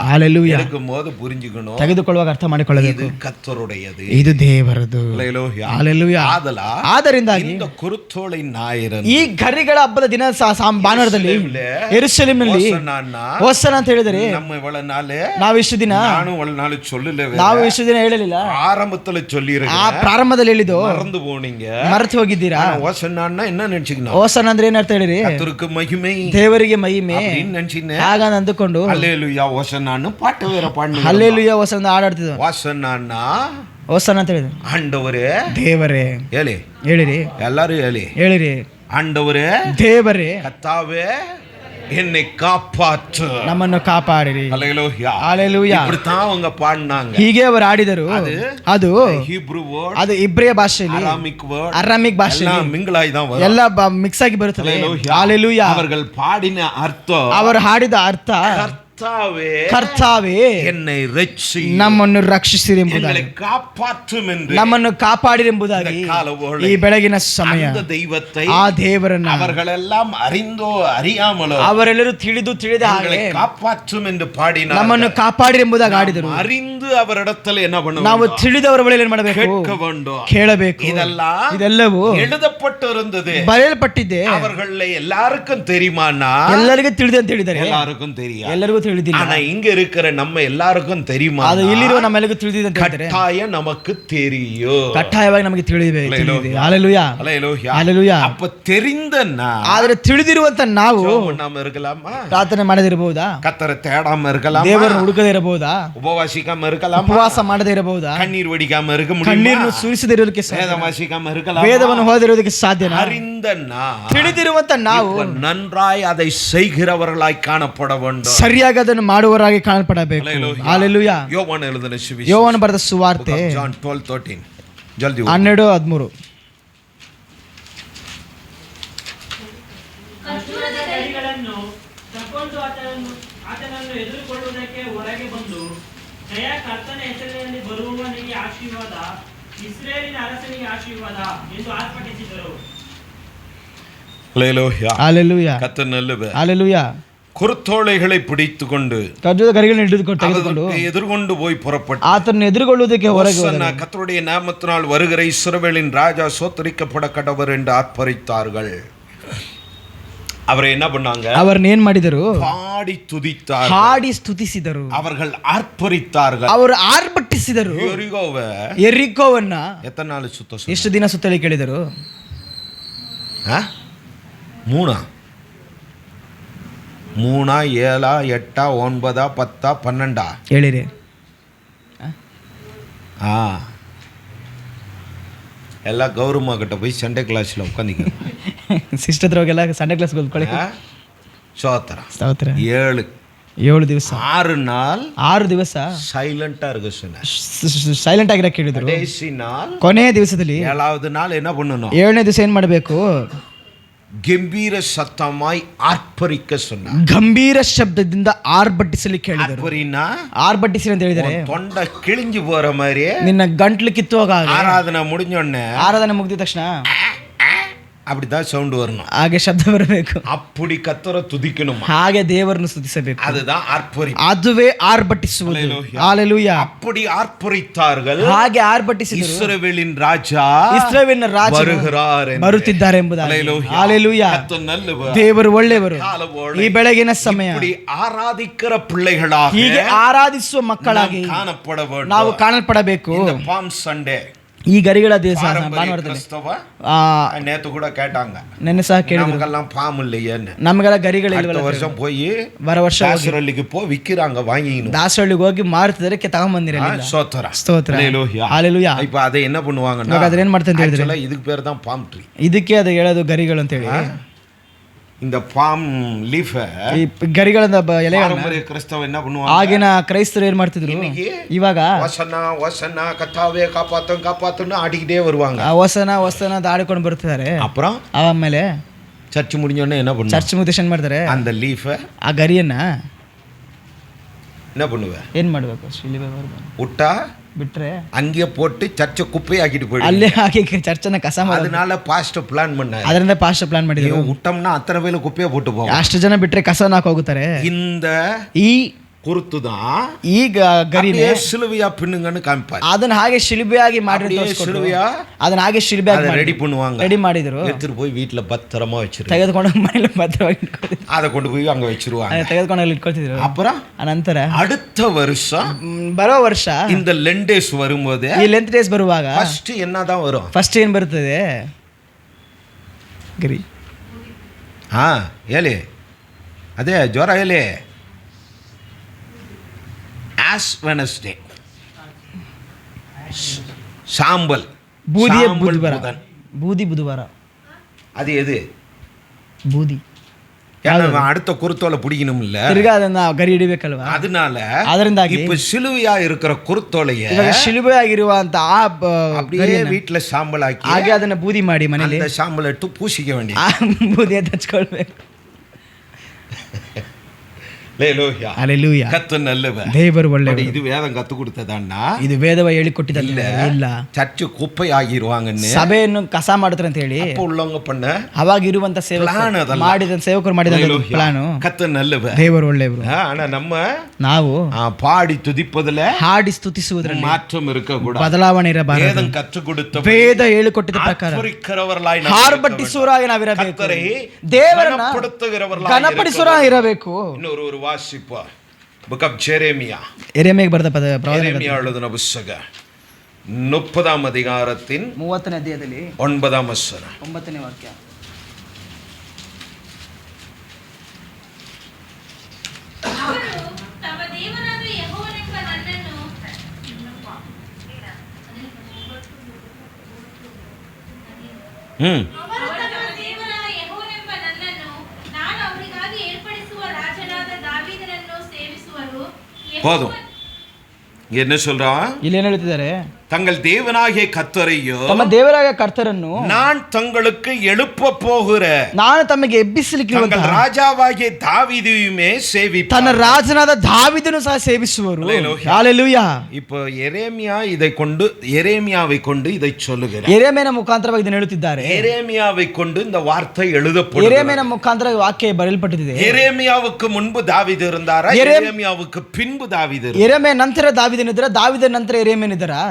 ಹಲ್ಲೆಲೂಯಾ. எடுக்கும்போது புரிஞ்சுக்கணும், ತೆಗೆದುಕೊಳ್ಳುವಾಗ ಅರ್ಥ ಮಾಡಿಕೊಳ್ಳಬೇಕು, ಇದು ಕರ್ತರುடையது, ಇದು ದೇವರದು. ಹಲ್ಲೆಲೂಯಾ. ಆದ್ದರಿಂದಾಗಿ இந்த குருத்தோலை ஞாயிறு, ಈ ಗರಿಗಳ ಹಬ್ಬದ ದಿನ ಭಾನುವಾರದಲ್ಲಿ ಯೆರೂಸಲೇಮಿನಲ್ಲಿ ಹೋಸನ್ನ ಅಂತ ಹೇಳಿದರೆ ನಾವು ಇಷ್ಟು ದಿನ ಹೇಳಲಿಲ್ಲ. ஆரம்பத்துல சொல்லி ಆ ಪ್ರಾರಂಭದಲ್ಲಿ ಹೇಳಿದ್ದು மறந்து போனீங்க, ಮರೆತು ಹೋಗಿದ್ದೀರಾ. ஓசன்னா என்ன நினைச்சீங்க? ಹೋಸನ್ನ ಅಂದ್ರೆ ಏನರ್ಥ ಹೇಳಿರಿ? கர்த்தருக்கு மகிமை, ದೇವರಿಗೆ ಮಹಿಮೆ நினைச்சீங்க. ಹಾಗ ಅಂದುಕೊಂಡು ஹல்லேலூயா ஓசன்னான்னு பாட்டு வேற பாடுங்க. ಹಲ್ಲೆಲೂಯಾ ಹೋಸನ್ನ ಹಾಡಾಡ್ತಿದ್ವು. ஓசன்னான்னா ಹೋಸನ್ನ ಅಂತ ಹೇಳಿದ್ರು. ஆண்டவரೇ, ದೇವರೇ ಹೇಳಿರಿ, எல்லாரும் ಹೇಳಿರಿ, ஆண்டவரே, ದೇವರೇ, கர்த்தாவே என்னை காப்பாற்று, ನಮ್ಮನ್ನು ಕಾಪಾಡಿರಿ. ஹல்லேலூயா. ಹಲ್ಲೆಲೂಯಾ. இப்படித்தான் அவங்க பாடினாங்க. ಹೀಗೆ ಅವರು ಆಡಿದರು. ಅದು ஹீப்ரு ವರ್ಡ್, ಅದು ಇಬ್ರಿಯ ಭಾಷೆಯಲ್ಲಿ, ಅರಾಮಿಕ್ ಭಾಷೆಯಲ್ಲಿ ಮಿಂಗಳಾಗಿ தான் வரும், ಎಲ್ಲ ಮಿಕ್ಸ್ ಆಗಿ ಬರುತ್ತದೆ. ಹಲ್ಲೆಲೂಯಾ. அவர்கள் பாடின அர்த்தம், ಅವರು ಹಾಡಿದ ಅರ್ಥ ಕರ್ತಾವೇ என்னை ரட்சி, ನಮ್ಮನ್ನು ರಕ್ಷಿಸಿರಿ ಎಂಬುದಾಗಿ, ಕಾಪಾற்றும் ಎಂದು, ನಮ್ಮನ್ನು ಕಾಪಾಡಿರಿ ಎಂಬುದಾಗಿ ಈ ಬೆಳಗಿನ ಸಮಯ ದೈವத்தை, ಆ ದೇವರನ್ನು அவர்களெல்லாம் அறிந்தோ அறியாமலோ ಅವರೆಲ್ಲರೂ ತಿಳಿದ ಹಾಗೆ காப்பாற்றும் என்று பாடினார். ನಮ್ಮನ್ನು ಕಾಪಾಡಿರಿ ಎಂಬುದಾಗಿ ಆಡಿದರು. அறிந்து ಅವರಿடத்தில் என்ன பண்ண, ನಾವು ತಿಳಿದವರ ಬಳಿ ಏನು ಮಾಡಬೇಕು? கேட்க வேண்டும், ಕೇಳಬೇಕು. ಇದೆಲ್ಲವೂ எழுதப்பட்டிருந்தது, ಬರೆಯಲ್ಪಟ್ಟಿದೆ. அவர்கள எல்லாருக்கும் தெரியுமானா? ಎಲ್ಲರಿಗೂ ತಿಳಿದೆ ಅಂತ ಹೇಳಿದ್ದಾರೆ. எல்லாருக்கும் தெரியும், ಎಲ್ಲರಿಗೂ ತಿಳಿದಿಲ್ಲ. ஆனா இங்க இருக்கிற நம்ம எல்லாருக்கும் தெரியுமா? ಅದು ಇಲ್ಲಿರುವ ನಮ್ಮೆಲ್ಲರಿಗೂ ತಿಳಿದಿದೆ ಅಂತ ಹೇಳ್ತಾರೆ. கட்டாயம் நமக்கு தெரியும், ಕಡ್ಡಾಯವಾಗಿ ನಮಗೆ ತಿಳಿದಿದೆ. ಹಲ್ಲೆಲೂಯಾ, ஹல்லேலூயா. அப்ப தெரிந்தனா, ಆದರೆ ತಿಳಿದಿರುವಂತ ನಾವು நாம இருக்கலாமா? ಪ್ರಾರ್ಥನೆ ಮಾಡದೇ ಇರಬಹುದಾ? கர்த்தரை தேடாம இருக்கலாமா? ದೇವರನ್ನು ಹುಡುಕದೇ ಇರಬಹುದಾ? உபவாசிக்காம இருக்கலாமா? ಉಪವಾಸ ಮಾಡದೇ ಇರಬಹುದಾ? கண்ணீர் வடிக்காம இருக்க முடியுமா? ಕಣ್ಣೀರನ್ನು ಸುರಿಸದೇ ಇರೋದಕ್ಕೆ வேதம் வாசிக்காம இருக்கலாமா? ವೇದವನ್ನು ಓದಿರೋದಕ್ಕೆ ಸಾಧ್ಯನಾ? அறிந்தனா, ತಿಳಿದಿರುವಂತ ನಾವು நன்றாய் அதை செய்கிறவர்களாய் காணப்பட வேண்டும், ಸರಿಯಾಗಿ ಅದನ್ನು ಮಾಡುವವರಾಗಿ ಕಾಣಲ್ಪಡಬೇಕು. ಹಲ್ಲೆಲೂಯಾ. யோவான் எழுதின சுவிசேஷம், ಯೋವಾನ ಬರೆದ ಸುವಾರ್ತೆ ಜಾನ್ 12:13 ಜಲ್ದಿ 12:13. ಖರ್ಜೂರದ ಗರಿಗಳನ್ನು ತಕೊಂಡು ಆತನನ್ನು ಎದುರುಕೊಳ್ಳುವುದಕ್ಕೆ ಹೊರಗೆ ಬಂದು, ಜಯ ಕರ್ತನ ಹೆಸರಿನಲ್ಲಿ ಬರುವವನಿಗೆ ಆಶೀರ್ವಾದ, ಇಸ್ರೇಲಿನ ಅರಸನಿಗೆ ಆಶೀರ್ವಾದ ಎಂದು ಆರ್ಭಟಿಸಿದರು. ಹಲ್ಲೆಲೂಯಾ. கர்த்தர் நல்லவர். ಹಲ್ಲೆಲೂಯಾ. குருத்தோலைகளை பிடித்து கொண்டு ಖರ್ಜೂರದ ಗರಿಗಳನ್ನು ತೆಗೆದುಕೊಂಡು எதிர்கொண்டு போய் புறப்பட்டு ಆತನನ್ನು ಎದುರುಗೊಳ್ಳುವುದಕ್ಕೆ ಹೊರಗೆ கர்த்தருடைய நாமத்தினால் வருகிற இஸ்ரவேலின் ராஜா சோத்தரிக்கப்பட கடவர் என்று ஆர்ப்பரித்தார்கள். அவரை என்ன பண்ணாங்க? அவரನ್ನು ಏನ್ ಮಾಡಿದರು? பாடி துதித்தார்கள், ಹಾಡಿ ಸ್ತುತಿಸಿದರು, அவர்கள் ஆர்ப்பரித்தார்கள், ಅವರು ಆರ್ಭಟಿಸಿದರು. ಯೆರಿಕೋವನ್ನ எத்தனை நாள் சுத்த, ಎಷ್ಟು ದಿನ ಸುತ್ತಲಿ ಕೇಳಿದರು? 3 7 8 9 10 12 ಹೇಳಿರಿ. ಎಲ್ಲ ಗೌರಮ್ಮ கிட்ட போய் சண்டே கிளாஸ்ல உட்காந்துக்க, ಸಿಸ್ಟರ್ ಹತ್ರಗೆಲ್ಲ ಸಂಡೇ ಕ್ಲಾಸ್ ಕೂತ್ಕೊಳ್ಳಿ. சோத்திர 7 ದಿವಸ 6 நாள் 6 ದಿವಸ சைலண்டா இருக்க சொன்னார். ಸೈಲೆಂಟ್ ಆಗಿರಕ್ಕೆ ಹೇಳಿದ್ರು. கடைசி நாள் ಕೊನೆಯ ದಿವಸದಲ್ಲಿ 7வது நாள் என்ன பண்ணணும்? 7ನೇ ದಿವಸ ಏನ್ ಮಾಡಬೇಕು? ಗಂಭೀರ ಸತ್ತಮಾಯ್ ಆರ್ಪರಿಕ ಸೊನ್ನ ಗಂಭೀರ ಶಬ್ದದಿಂದ ಆರ್ಭಟಿಸಲಿಕ್ಕೆ ಹೇಳಿದರು. ಆರ್ಭಟಿಸಿ ಅಂತ ಹೇಳಿದರೆ ತೊಂಡ ಕಿಳಿಂಜಿ ಬೋರ ಮಾರಿ ನಿನ್ನ ಗಂಟ್ಲು ಕಿತ್ತುವಾಗ ಆರಾಧನೆ ಮುಡಿஞ்சೊಣ್ಣೆ ಆರಾಧನೆ ಮುಗಿದ ತಕ್ಷಣ அப்படிதான் சவுண்ட் வரணும். ಹಾಗೆ ಶಬ್ದ ಬರಬೇಕು. அப்படி கத்தர துதிக்கணும். ಹಾಗೆ ದೇವರನ್ನು ಸ್ತುತಿಸಬೇಕು. அதுதான் ஆர்ப்பரிப்பு. ಅದುವೇ ಆರ್ಭಟಿಸುವುದು. ஹalleluya. அப்படி ஆர்ப்பரித்தார்கள். ಹಾಗೆ ಆರ್ಭಟಿಸಿದರು. இஸ்ரவேலின் ராஜா ಇಸ್ರಾಯೇಲಿನ ರಾಜ ಬರುತ್ತಿದ್ದಾರೆ ಎಂಬುದಾಗಿ. ஹalleluya. ದೇವರು ಒಳ್ಳೆಯವರು. ಈ ಬೆಳಗಿನ ಸಮಯ இப்படி ஆராதிக்கிற பிள்ளைகளாக ಹೀಗೆ ಆರಾಧಿಸುವ ಮಕ್ಕಳಾಗಿ ಕಾಣಪಡ வேண்டும். ನಾವು ಕಾಣಲ್ಪಡಬೇಕು. இந்த பாம் சண்டே ಈ ಗರಿಗಳ ದಿವಸ ಭಾನುವಾರದಲ್ಲಿ நேத்து கூட கேட்டாங்க. ನೆನ್ನೆ ಸಹ ಕೇಳಿದ್ರು நமக்கெல்லாம் பாம் இல்லையேன்னு. ನಮಗೆಲ್ಲ ಗರಿಗಳಿಲ್ವಲ್ಲ. வருஷம் போய் ವರ್ಷ ದಾಸರಳ್ಳಿಗೆ ಪೋ ವಿಕ್ಕಿರಾಂಗ ವಾங்கிನು. ದಾಸರಳ್ಳಿಗೆ ಹೋಗಿ ಮಾರುತ್ತಿದ್ದಾರೆ ತಗೊಂಬಂದಿರಲಿಲ್ಲ. ಸ್ತೋತ್ರ ಸ್ತೋತ್ರ ஹalleluya. இப்போ அதை என்ன பண்ணுவாங்கன்னா ಇವಾಗ ಅದನ್ನ ಏನು ಮಾಡ್ತಾರೆ ಅಂತ ಹೇಳಿದ್ರೆ இதுக்கு பேர் தான் பாம் ட்ரீ. ಇದಕ್ಕೆ ಅದು ಹೇಳೋದು ಗರಿಗಳು ಅಂತ ಹೇಳಿ. இந்த பாம் லீஃப் ಈ ಗರಿಗಳನ್ನ ಎಲೆಗಳನ್ನ ಕ್ರೈಸ್ತವ என்ன பண்ணுவாங்க? ಆಗಿನ ಕ್ರೈಸ್ತರು ಏನು ಮಾಡ್ತಿದ್ರು? ಇವಾಗ ವಸನ ವಸನ ಕಥಾವೆ ಕಾಪಾತನ್ನು ಆಡಿக்கிட்டே வருவாங்க. ವಸನ ದಾಡಿಕೊಂಡು ಬರ್ತಿದ್ದಾರೆ. அப்புறம் ಆಮೇಲೆ ಚರ್ಚ್ முடிஞ்சோடனே என்ன பண்ணுவாங்க? ಚರ್ಚ್ ಮುಗಿದ ಮಾಡ್ತಾರೆ. அந்த லீஃப் ಆ ಗರಿಯನ್ನ என்ன பண்ணுவ? ಏನ್ ಮಾಡಬೇಕು? ಉಟ್ಟಾ ಬಿಟ್ರೆ அங்கே போட்டு சர்ச்சை குப்பையாக்கிட்டு போயிடு. ಅಲ್ಲೇ ಹಾಕಿ ಚರ್ಚನ್ನ ಕಸ ಮಾಡಿ. அதனால பாஸ்டர் பிளான் பண்ணாரு. ಅದರಿಂದ ಪಾಸ್ಟರ್ ಪ್ಲಾನ್ ಮಾಡಿದ್ರು. விட்டோம்னா அத்தனை பேர் குப்பையை போட்டு போவோம். ಅಷ್ಟು ಜನ ಬಿಟ್ರೆ ಕಸನ ಹಾಕಿ ಹೋಗುತ್ತಾರೆ. இந்த ಈ ಕುರುತು தான் ಈಗ ಗರಿನೇ ಸಿಲುವೆಯ ಪಿನ್ನುಗನ್ನು ಕಾಂಪಾರೆ. ಅದನ್ನ ಹಾಗೆ ಶಿಲುಬೆಯಾಗಿ ಮಾಡಿ ಸಿಲುವೆಯ ಅದನ್ನ ಹಾಗೆ ಶಿಲುಬೆಯಾಗಿ ரெடி பண்ணுவாங்க. ரெடி ಮಾಡಿದ್ರು. எடுத்துட்டு போய் வீட்ல பத்திரமா வச்சிரு. ತೆಗೆದುಕೊಂಡು ಮನೆಯಲ್ಲಿ ಭದ್ರವಾಗಿ ಇಟ್ಕೊಳ್ತಿದ್ರು. அதை கொண்டு போய் அங்க வச்சிருவாங்க. ತೆಗೆದುಕೊಂಡು ಅಲ್ಲಿ ಇಟ್ಕೊಳ್ತಿದ್ರು. அப்புறம் ಅನಂತರ அடுத்த வருஷம் ಬರೋ ವರ್ಷ இந்த லென்த் டேஸ் வரும்போது ಈ ಲೆಂತ್ ಡೇಸ್ ಬರುವಾಗ ಫಸ್ಟ್ என்னதான் வரும்? ಫಸ್ಟ್ ಏನು ಬರ್ತದೆ? ಗರಿ. ಹಾ ಹೇಳಿ, ಅದೇ ಜ್ವರ ಹೇಳಿ. ಆಸ್ ವೆನಸ್ಡೇ சாம்பல் ಬೂದಿಯ ಬುಧವಾರ. ಬೂದಿ ಬುಧವಾರ. அது எது? ಬೂದಿ. அடுத்த குருத்தோலை பிடிக்கணும் இல்ல, ತಿರ್ಗಾ ಅದನ್ನ ಗರಿ ಹಿಡಿಬೇಕಲ್ವಾ? அதனால ಅದರಿಂದಾಗಿ இப்ப சிலுவையா இருக்கிற குருத்தோலைய ಇವಾಗ ಶಿಲುಬೆ ಆಗಿರುವಂತ ಆ அப்படியே வீட்டுல சாம்பல் ஆக்கி ಹಾಗೆ ಅದನ್ನ ಬೂದಿ ಮಾಡಿ ಮನೆಯಲ್ಲಿ அந்த சாம்பல் எடுத்து பூசிக்க வேண்டிய ಬೂದಿಯ ಹಚ್ಕೊಳ್ಬೇಕು. ஹalleluya. கர்த்தர் நல்லவர், ದೇವರು ಒಳ್ಳೆಯವರು. இது வேதம் கத்து கொடுத்ததான்னா ಇದು ವೇದವ ಹೇಳಿಕೊಟ್ಟಿದ್ದಲ್ಲ. ಇಲ್ಲ, சர்ச்சு குப்பை ஆகிருவாங்கன்னு ಸಭೆಯನ್ನು ಕಸ ಮಾಡ್ತಾರೆ ಅಂತ ಹೇಳಿ அப்ப உள்ளவங்க பண்ண ಅವಾಗ ಇರುವಂತ ಸೇವಕರು ಮಾಡಿದ ಪ್ಲಾನು. கர்த்தர் நல்லவர், ದೇವರು ಒಳ್ಳೆಯವರು. ஆனா நம்ம ನಾವು பாடி துதிப்பதுல ಹಾಡಿ ಸ್ತುತಿಸುವುದರಲ್ಲಿ மாற்றம் இருக்கக்கூடாது. ಬದಲಾವಣೆ ಇರಬಾರದು. வேதம் கற்றுக் கொடுத்த ವೇದ ಹೇಳಿಕೊಟ್ಟಿದ್ದ ಪ್ರಕಾರ ಆರ್ಭಟಿಸುವರಾಗಿ ನಾವಿರಬೇಕು. ದೇವರನ್ನ ಘನಪಡಿಸುವರಾಗಿ ಇರಬೇಕು. ಇನ್ನೊರು ವಾಸಿಪ ಬುಕ್ ಆಫ್ ஜெரேமியா. எரேமியாக்கு ಬರೆದ ஜெரேமியா எழுதின புத்தகம் 30ஆம் அதிகாரத்தின் 30ನೇ ಅಧ್ಯಾಯದಲ್ಲಿ 9ஆம் வசனம் 9ನೇ ವಾಕ್ಯ. ಅವರು ತಮ್ಮ ದೇವರಾದ ಯೆಹೋವನೆಂಬ ನನ್ನನ್ನು ನಾನು ಅವರಿಗಾಗಿ ಏರ್ಪಡಿಸುವ ರಾಜನಾದ ದಾವೀದನನ್ನು ಸೇವಿಸುವರು. போதும். என்ன சொல்றான்? ಇಲ್ಲಿ ಏನು ಹೇಳ್ತಿದ್ದಾರೆ? தங்கள் தேவனாகிய கர்த்தரையோ ತಮ್ಮ ದೇವರಾದ ಕರ್ತರನ್ನು நான் தங்களுக்கு எழுப்ப போகிற ನಾನು ತಮಗೆ ಎಬ್ಬಿಸಲಿಕ್ಕೆ தங்கள் ராஜாவாகிய தாவீதையுமே சேவிப்பார். ತನ್ನ ರಾಜನಾದ ದಾವೀದನು ಸಹ ಸೇವಿಸುವರು. ஹalleluya. இப்போ எரேமியாவை கொண்டு இதை சொல்லுகிறார். ಎರೆಮೀಯನ ಮುಖಾಂತರವಾಗಿ ಇದನ್ನು ಹೇಳುತ್ತಿದ್ದಾರೆ. எரேமியாவை கொண்டு இந்த வார்த்தை எழுதப்படுகிறது. ಎರೆಮೀಯನ ಮುಖಾಂತರ ವಾಕ್ಯ ಬರೆಯಲ್ಪಟ್ಟಿದೆ. எரேமியாவுக்கு முன்பு தாவீது இருந்தாரா? எரேமியாவுக்கு பின்பு தாவீது இருந்தாரா? ಎರೆಮೀಯ ನಂತರ ದಾವೀದನಿದ್ದರಾ? ದಾವೀದನ ನಂತರ ಎರೆಮೀಯನಿದ್ದರಾ?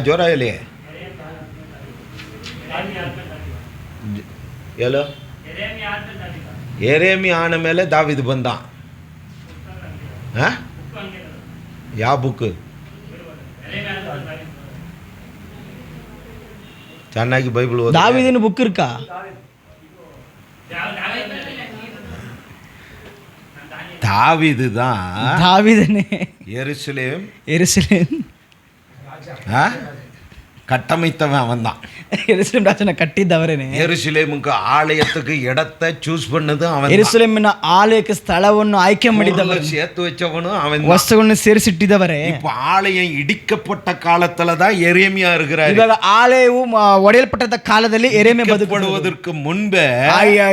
ಜ್ವರ ಎಲ್ಲಿ ಎಲ್ಲೋ ಎರೇಮಿ ಆನ ಮೇಲೆ ದಾವಿದ್ ಬಂದ. ಯಾವ ಬುಕ್? ಚೆನ್ನಾಗಿ ಬೈಬಲ್ ಓದಿ. ದಾವಿದಿನ ಬುಕ್ ಇರ್ಕಾ? தாவீது தான். தாவீதனே எருசலேம் கட்டமைத்தவன் அவன்தான். எருசலேம் ராஜனை கಟ್ಟಿದ್ದವರೇನೆ. எருசலேமுக்கு ஆலயத்துக்கு இடத்தை சூஸ் பண்ணது அவன். ಎರುಸಲೇಮಿನ ಆಲಯಕ್ಕೆ ಸ್ಥಳವನ್ನು ಆಯ್ಕೆ ಮಾಡಿದವರು, சேர்த்து வச்சவனும் அவன். ವಸ್ತುಗಳನ್ನು ಸೇರಿಸಿಟ್ಟಿದ್ದವರೇ. இப்ப ஆலயம் இடிக்கப்பட்ட காலத்துல தான் எரேமியா இருக்கிறார். ಇವಾಗ ಆಲಯವು ಒಡೆಯಲ್ಪಟ್ಟ ಕಾಲದಲ್ಲಿ ಎರೆಮಿಯ ಬದುಕುವುದಕ್ಕೆ ಮುன்பೇ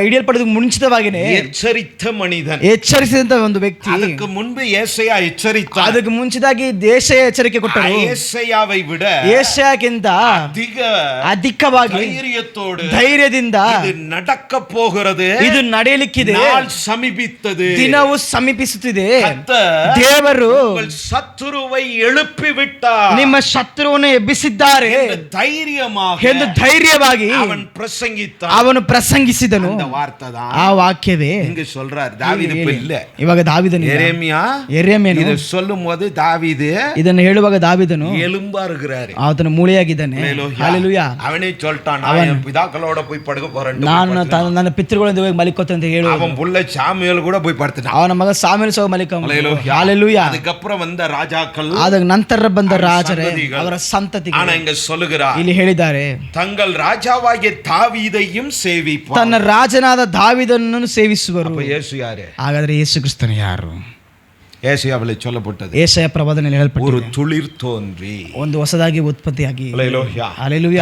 ಇಡಿಯಲ್ಪಡೋದಕ್ಕೆ ಮುಂಚಿತವಾಗಿನೇ ಎಚ್ಚರಿತ ಮನಿದನ್, ಎಚ್ಚರಿಸಿದಂತ ಒಂದು ವ್ಯಕ್ತಿ. ಅದಕ್ಕೆ ಮುன்பು ಏಷಯ ಎಚ್ಚರಿತ, ಅದಕ್ಕೆ ಮುಂಚಿತವಾಗಿ ದೇಶ ಎಚ್ಚರಿಕೆ ಕೊಟ್ಟರು. ಏಷಯಾவை விட ಏಷಯಕ್ಕಿಂತ ಅಧಿಕವಾಗಿ ಧೈರ್ಯದಿಂದ ಇದು நடக்க போகிறது, ಇದು ನಡೆಯಲಿಕ್ಕಿದೆ, ನಾள் ಸಮೀಪಿಸುತ್ತದೆ, ದಿನವು ಸಮೀಪಿಸುತ್ತಿದೆ. ದೇವರು ಶತ್ರುவை எழுப்பி விட்டார், ನಿಮ್ಮ ಶತ್ರುವನ್ನು ಎಬ್ಬಿಸಿದ್ದಾರೆ ಎಂದು ಧೈರ್ಯವಾಗಿ ಅವನು ಪ್ರಸಂಗಿಸಿದನು. ಆ ವಾಕ್ಯವೇ இங்க சொல்றார். தாவீது இல்ல, ಇವಾಗ ದಾವೀದನು. ಯೆರೆಮೀಯನು ಇದು சொல்லும்போது தாவீது, ಇದನ್ನು ಹೇಳುವಾಗ ದಾವೀದನು எலும்பா இருக்கிறார், ಆತನು ಮೂಳೆಯಾಗಿದ್ದಾನೆ. ಹಲ್ಲೆಲೂಯಾ. ಅವನೇ சொல்லிட்டான், நான் பிதாக்களோட போய் படுக்க போறேன், ನಾನು ನನ್ನ ಪಿತೃಗಳೊಂದಿಗೆ ಹೋಗಿ ಮಲಿಕೋತೇನೆ ಅಂತ ಹೇಳು. அவன் புள்ள சாமுவேல் கூட போய் படுத்துட்டான், ಅವನ ಮಗ ಸಾಮುವೇಲ್ ಸಹ ಮಲಿಕೊಂಡ. ಹಲ್ಲೆಲೂಯಾ. அதுக்கப்புறம் வந்த ರಾಜಾக்கள், ಆದ ನಂತರ ಬಂದ ರಾಜರೇ, ಅವರ ಸಂತತಿಗಳು. ஆனா இங்க சொல்லுகிறார், ಇಲ್ಲಿ ಹೇಳಿದ್ದಾರೆ, தங்கள் ராஜாவாகிய தாவீதையும் சேவிப்பார். ತನ್ನ ರಾಜನಾದ ದಾವೀದನನ್ನು ಸೇವಿಸುವರು. அப்ப ಯೇಸು ಯಾರು? ಹಾಗಾದ್ರೆ ಯೇಸು ಕ್ರಿಸ್ತನು ಯಾರು? ஏசாயாவில் சொல்லப்பட்டது, ஏசாயா ಪ್ರವಾದನೆಯಲ್ಲಿ ಹೇಳಲ್ಪಟ್ಟಿದೆ, ஒரு துளிர் தோன்றி, ಒಂದು ಹೊಸದಾಗಿ ಉತ್ಪತ್ತಿಯಾಗಿ, ஹல்லேலூயா,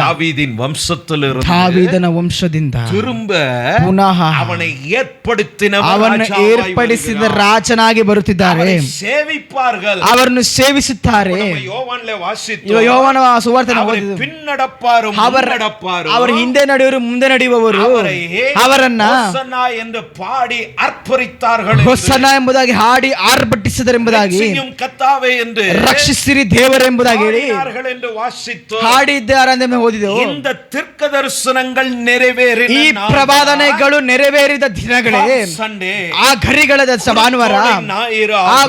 தாவீதின் வம்சத்திலிருந்து, தாவீದನ ವಂಶದಿಂದ திரும்ப ಪುನಃ அவனை ಏರ್ಪಡಿಸಿದ ರಾಜನಾಗಿ ಬರುತ್ತಿದ್ದಾರೆ. ಸೇವಿப்பார்கள், ಅವರನ್ನು ಸೇವಿಸುತ್ತಾರೆ. யோவான்ல வாசித்தோம், ಯೋಹಾನ ಸುವಾರ್ತೆಯನ್ನು ಓದಿದೆವು. பின்னடப்பாರು, முன்னடப்பாರು, ಅವರು ಹಿಂದೆ ನಡೆಯುವರು, ಮುಂದೆ ನಡೆಯುವವರು, ಅವರನ್ನ ಹೊಸನಾ ಎಂದು ಪಾಡಿ ಅರ್ಪರಿத்தார்கள். ಹೊಸನಾ ಎಂಬುದಾಗಿ ಹಾಡಿ ಆರ್ಭಟಿಸಿದರೆಂಬುದಾಗಿ, ಕರ್ತಾವೇ ಎಂದು ರಕ್ಷಿಸಿರಿ ದೇವರೆಂಬುದಾಗಿ ಹೇಳಿ ಹಾಡಿದ್ದಾರೆ ಎಂದು ಓದಿದೆವು. இந்த தீர்க்கதரிசனங்கள் நிறைவேறின, ಈ ಪ್ರವಾದನೆಗಳು ನೆರವೇರಿದ ದಿನಗಳೇ ಸಂಡೇ, ಆ ಗರಿಗಳ ಭಾನುವಾರ, ಆ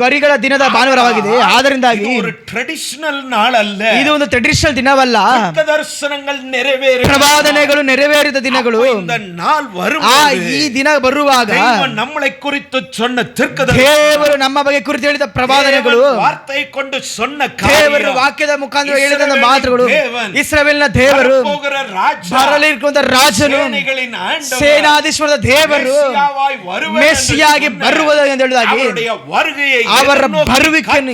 ಗರಿಗಳ ದಿನದ ಭಾನುವಾರವಾಗಿದೆ. ಆದ್ದರಿಂದಾಗಿ ஒரு ಟ್ರೆಡಿಷನಲ್ ನಾಳ ಅಲ್ಲ, ಇದು ಒಂದು ಟ್ರೆಡಿಷನಲ್ ದಿನವಲ್ಲ, தீர்க்கதரிசனங்கள் நிறைவேறின, ಪ್ರವಾದನೆಗಳು ನೆರವೇರಿದ ದಿನಗಳು. இந்த நாள் வரும்போது, ಈ ದಿನ ಬರುವಾಗ நம்மளை குறித்து சொன்ன ದೇವರು ನಮ್ಮ ಬಗ್ಗೆ ಕುರಿತು ಹೇಳಿದ ಪ್ರವಾದನೆಗಳು, ವಾರ್ತೆ ಕೊಂಡು ಸೊನ್ನ ದೇವರ ವಾಕ್ಯದ ಮುಖಾಂತರ ಹೇಳಿದ ಮಾತುಗಳು, ಇಸ್ರಾಯೇಲಿನ ದೇವರು, ಬರಲಿರುವಂತ ರಾಜನು, ಸೇನಾಧೀಶ್ವರದ ದೇವರು ಮೆಸ್ಸಿಯಾಗಿ ಬರುವುದು ಎಂದು ಹೇಳಿದಾಗಿ ಅವರ ಬರುವಿಕೆಯನ್ನು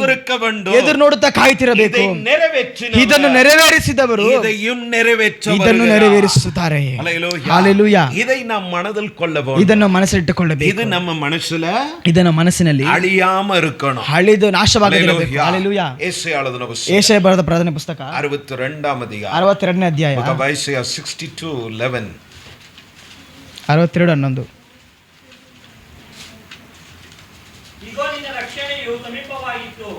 ಎದುರು ನೋಡುತ್ತಾ ಕಾಯ್ತಿರಬೇಕು. ಇದನ್ನು ನೆರವೇರಿಸಿದವರು ಇದನ್ನು ನೆರವೇರಿಸುತ್ತಾರೆ. ಹಲ್ಲೆಲೂಯಾ. ಇದನ್ನು ಮನಸ್ಸಿಟ್ಟುಕೊಳ್ಳಬೇಕು. ಇದು ನಮ್ಮ ಮನಸ್ಸಿನ, ಇದನ್ನು ಮನಸ್ಸಿನಲ್ಲಿ ಅಳಿಯಾಮ ಇರಬೇಕು, ಹಳಿದು ನಾಶವಾಗದಿರಬೇಕು. ಹಲ್ಲೆಲೂಯಾ. ಯೆಶಾಯ ಬರೆದ ಪ್ರವಾದನೆ ಪುಸ್ತಕ 62ನೇ ಅಧ್ಯಾಯ 62:11. ಇಗೋ, ನಿನ್ನ ರಕ್ಷಣೆಯು ಸಮೀಪವಾಗಿತ್ತು,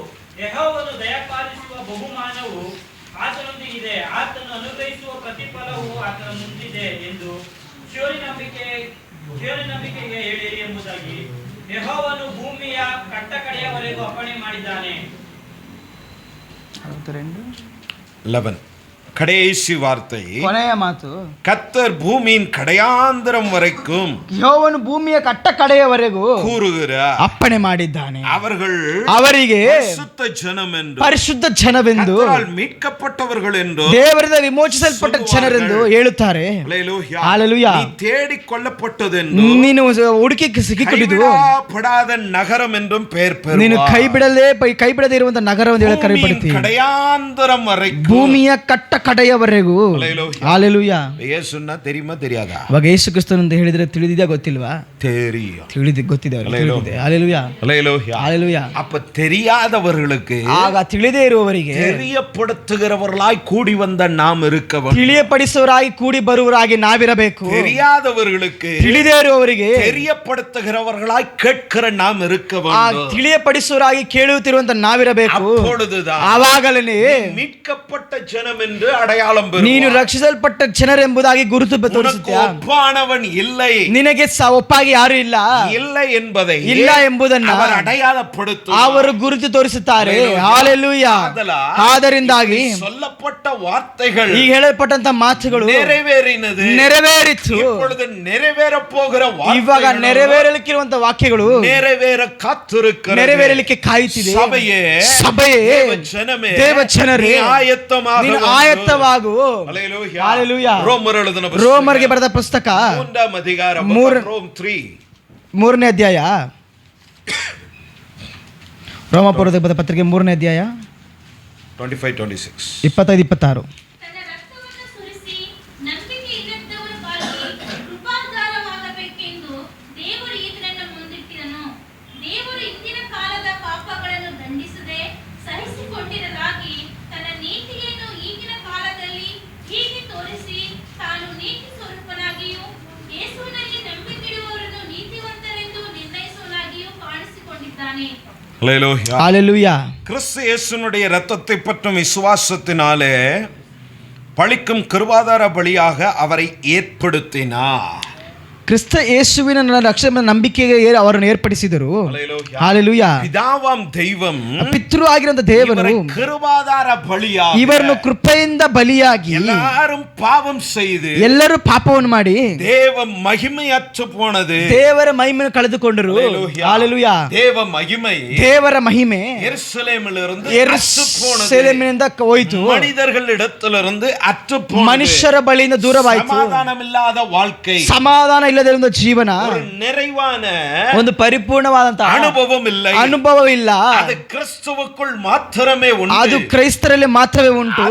ಯೆಹೋವನು ದಯಪಾಲಿಸುವ ಬಹುಮಾನವು ಆತನೊಂದಿಗಿದೆ, ಆತನು ಅನುಗ್ರಹಿಸುವ ಪ್ರತಿಫಲವು ಆತನ ಮುಂದಿದೆ ಎಂದು ಶಿಯೋನಿನಂಬಿಕೆಗೆ ಹೇಳಿರಿ ಎಂಬುದಾಗಿ ಯೆಹೋವನು ಭೂಮಿಯ ಕಟ್ಟಕಡೆಯವರೆಗೂ ಅಪ್ಪಣೆ ಮಾಡಿದ್ದಾನೆ. 11 கடைசி வார்த்தை, ಕೊನೆಯ ಮಾತು, கர்த்தர் பூமியின் கடையாந்தரம் வரைக்கும் ಯೆಹೋವನು ಭೂಮಿಯ ಕಟ್ಟ ಕಡೆಯವರೆಗೂ கூறுகிறார், ಅಪ್ಪಣೆ ಮಾಡಿದ್ದಾನೆ. ಅವರಿಗೆ ಪರಿಶುದ್ಧ ಜನವೆಂದು, மீட்கப்பட்டவர்கள் ಎಂದು, ದೇವರಿಂದ ವಿಮೋಚಿಸಲ್ಪಟ್ಟ ಜನರೆಂದು ಹೇಳುತ್ತಾರೆ. ಹಲ್ಲೆಲೂಯಾ. தேடிக்கொள்ளப்பட்டதென்று, ನೀನು ಹುಡುಕಿ ಸಿಕ್ಕಿಕೊಂಡಿದ್ದು ಪಡಾದ ನಗರಂ என்றும் பெயர் பெறுவார். ನೀನು ಕೈ ಬಿಡದೆ ಇರುವಂತ ನಗರ ಎಂದು ಹೇಳಿ ಕರೆಯಲ್ಪಡುತ್ತೀವಿ. கடையாந்தரம் வரைக்கும், ಭೂಮಿಯ ಕಟ್ಟ ಕಡೆಯವರೆಗೂ. ಹಲ್ಲೆಲೂಯಾ. ಯೇಸುನ್ನ தெரியுமா தெரியாதா? ಇವಾಗ ಯೇಸು ಕ್ರಿಸ್ತನು ಅಂತ ಹೇಳಿದ್ರೆ ತಿಳಿದಿದೆಯಾ ಗೊತ್ತಿಲ್ವಾ? ಗೊತ್ತಿದೆ. ಹಲ್ಲೆಲೂಯಾ. ಹಲ್ಲೆಲೂಯಾ. அப்ப தெரியாதவர்களுக்கு, ಆಗ ತಿಳಿದೇ ಇರುವವರಿಗೆ தெரியப்படுத்துகிறவர்களாய் கூடி வந்த நாம் இருக்க வேண்டும். ತಿಳಿಯಪಡಿಸುವವರಾಗಿ ಕೂಡಿ ಬರುವವರಾಗಿ ನಾವಿರಬೇಕು. தெரியாதவர்களுக்கு, ತಿಳಿದೇ ಇರುವವರಿಗೆ தெரியப்படுத்துகிறவர்களாய் கேட்கிற நாம் இருக்க வேண்டும். ತಿಳಿಯಪಡಿಸುವವರಾಗಿ ಕೇಳುತ್ತಿರುವಂತ ನಾವಿರಬೇಕು. அப்பொழுதுதான் ಆವಾಗಲೇ மீட்கப்பட்ட ஜனம் என்று அடையாளம் பெறுவாய். ನೀನು ರಕ್ಷಿಸಲ್ಪಟ್ಟ ಜನರೆಂಬುದಾಗಿ ಗುರುತು ತೋರಿಸುತ್ತೀಯಾ? ಒಬ್ಬಾನವன் இல்லை, ನಿನಗೆ ಒಪ್ಪಾಗಿ ಯಾರು ಇಲ್ಲ, இல்லை என்பதை ಇಲ್ಲ ಎಂಬುದನ್ನು அவர் ಅடைಯಾளப்படுத்துவார். ಅವರು ಗುರುತು ತೋರಿಸುತ್ತಾರೆ. ಹಾಲೆಲೂಯಾ. ಆದ್ದರಿಂದಾಗಿ சொல்லப்பட்ட வார்த்தைகள், ಈಗ ಹೇಳಲ್ಪಟ್ಟಂತ ಮಾತುಗಳು நிறைவேறினது, ನೆರವೇರಿತು. இப்பொழுது நிறைவேற போகிற ಇವಾಗ ನೆರವೇರಲಿಕ್ಕಿರುವಂತ ವಾಕ್ಯಗಳು நிறைவேற ಕಾತ್ತಿರುತ್ತದೆ, ನೆರವೇರಲಿಕ್ಕೆ ಕಾಯುತ್ತಿದೆ. ಸಭೆಯೇ, ಜನಮೇ, ದೇವಜನರೇ, ನೀನು ಆಯತ್ತವಾಗು. ಹಲ್ಲೆಲೂಯಾ. ರೋಮರಿಗೆ ಬರೆದ ಪುಸ್ತಕ 3ನೇ ಅಧಿಕಾರ, ರೋಮ್ 3 3ನೇ ಅಧ್ಯಾಯ, ರೋಮಾಪುರದ ಪತ್ರಿಕೆ 3ನೇ ಅಧ್ಯಾಯ 25-26 25-26. ತನ್ನ ರಕ್ತವನ್ನು ಸುರಿಸಿ ನಂಬಿಕೆ ಇಲ್ಲದವರಿಗಾಗಿ ಕೃಪಾಧಾರವಾಗಬೇಕೆಂದು ದೇವರು ಈತನನ್ನು ಮುಂದಿಟ್ಟಿದನು. ದೇವರು ಇಂದಿನ ಕಾಲದ ಪಾಪಗಳನ್ನು ದಂಡಿಸದೆ ಸಹಿಸಿಕೊಂಡಿರಲಾಗಿ ತನ್ನ ನೀತಿಯನ್ನು ಈಗಿನ ಕಾಲದಲ್ಲಿ ಹೀಗೆ ತೋರಿಸಿ ತಾನು ನೀತಿ ಸ್ವರೂಪನಾಗಿಯೂ ಯೇಸುವಿನಲ್ಲಿ ನಂಬಿಕೆಯಿಡುವವರನ್ನು ನೀತಿವಂತರೆಂದು ನಿರ್ಣಯಿಸುವನಾಗಿಯೂ ಕಾಣಿಸಿಕೊಂಡಿದ್ದಾನೆ. ஹல்லேலூயா. கிறிஸ்து இயேசுனுடைய இரத்தத்தை பற்றும் விசுவாசத்தினாலே பழிக்கும் கிருபாதார பலியாக அவரை ஏற்படுத்தினார். ಕ್ರಿಸ್ತ ಯೇಸುವಿನ ರಕ್ಷಣೆ ನಂಬಿಕೆಗೆ ಅವರನ್ನು ಏರ್ಪಡಿಸಿದರು. ಹಲ್ಲೆಲೂಯಾ. பிதாவாம் தெய்வம், ಪಿತೃ ಆಗಿರುವಂತ ದೇವರು கிருபாதார பலியாக ಇವರನ್ನು ಕೃಪೆಯಿಂದ ಬಲಿಯಾಗಿ எல்லாரும் பாவம் செய்து ಎಲ್ಲರೂ ಪಾಪವನ್ನು ಮಾಡಿ தேவ மகிமையற்று போனது, ದೇವರ ಮಹಿಮೆಯನ್ನು ಕಳೆದುಕೊಂಡರು. ಹಲ್ಲೆಲೂಯಾ. தேவ மகிமை ದೇವರ ಮಹಿಮೆ எருசலேமிலிருந்து ಯೆರೂಸಲೇಮಿನಿಂದ ಹೋಯಿತು, மனிதர்களிடத்திலிருந்து அற்று போனது. ಮನುಷ್ಯರ ಬಳಿಯಿಂದ ದೂರವಾಯಿತು. ಸಮಾಧಾನமில்லாத வாழ்க்கை, ಸಮಾಧಾನ ಇಲ್ಲದಿರುವ ಜೀವನ, ஒரு நிறைவான ಒಂದು ಪರಿಪೂರ್ಣವಾದಂತಹ ಅನುಭವವಿಲ್ಲ. ಅದು ಕ್ರಿಸ್ತುவுக்குள் ಮಾತ್ರವೇ ಉಂಟು, ಅದು ಕ್ರೈಸ್ತರಲ್ಲಿ ಮಾತ್ರವೇ ಉಂಟು.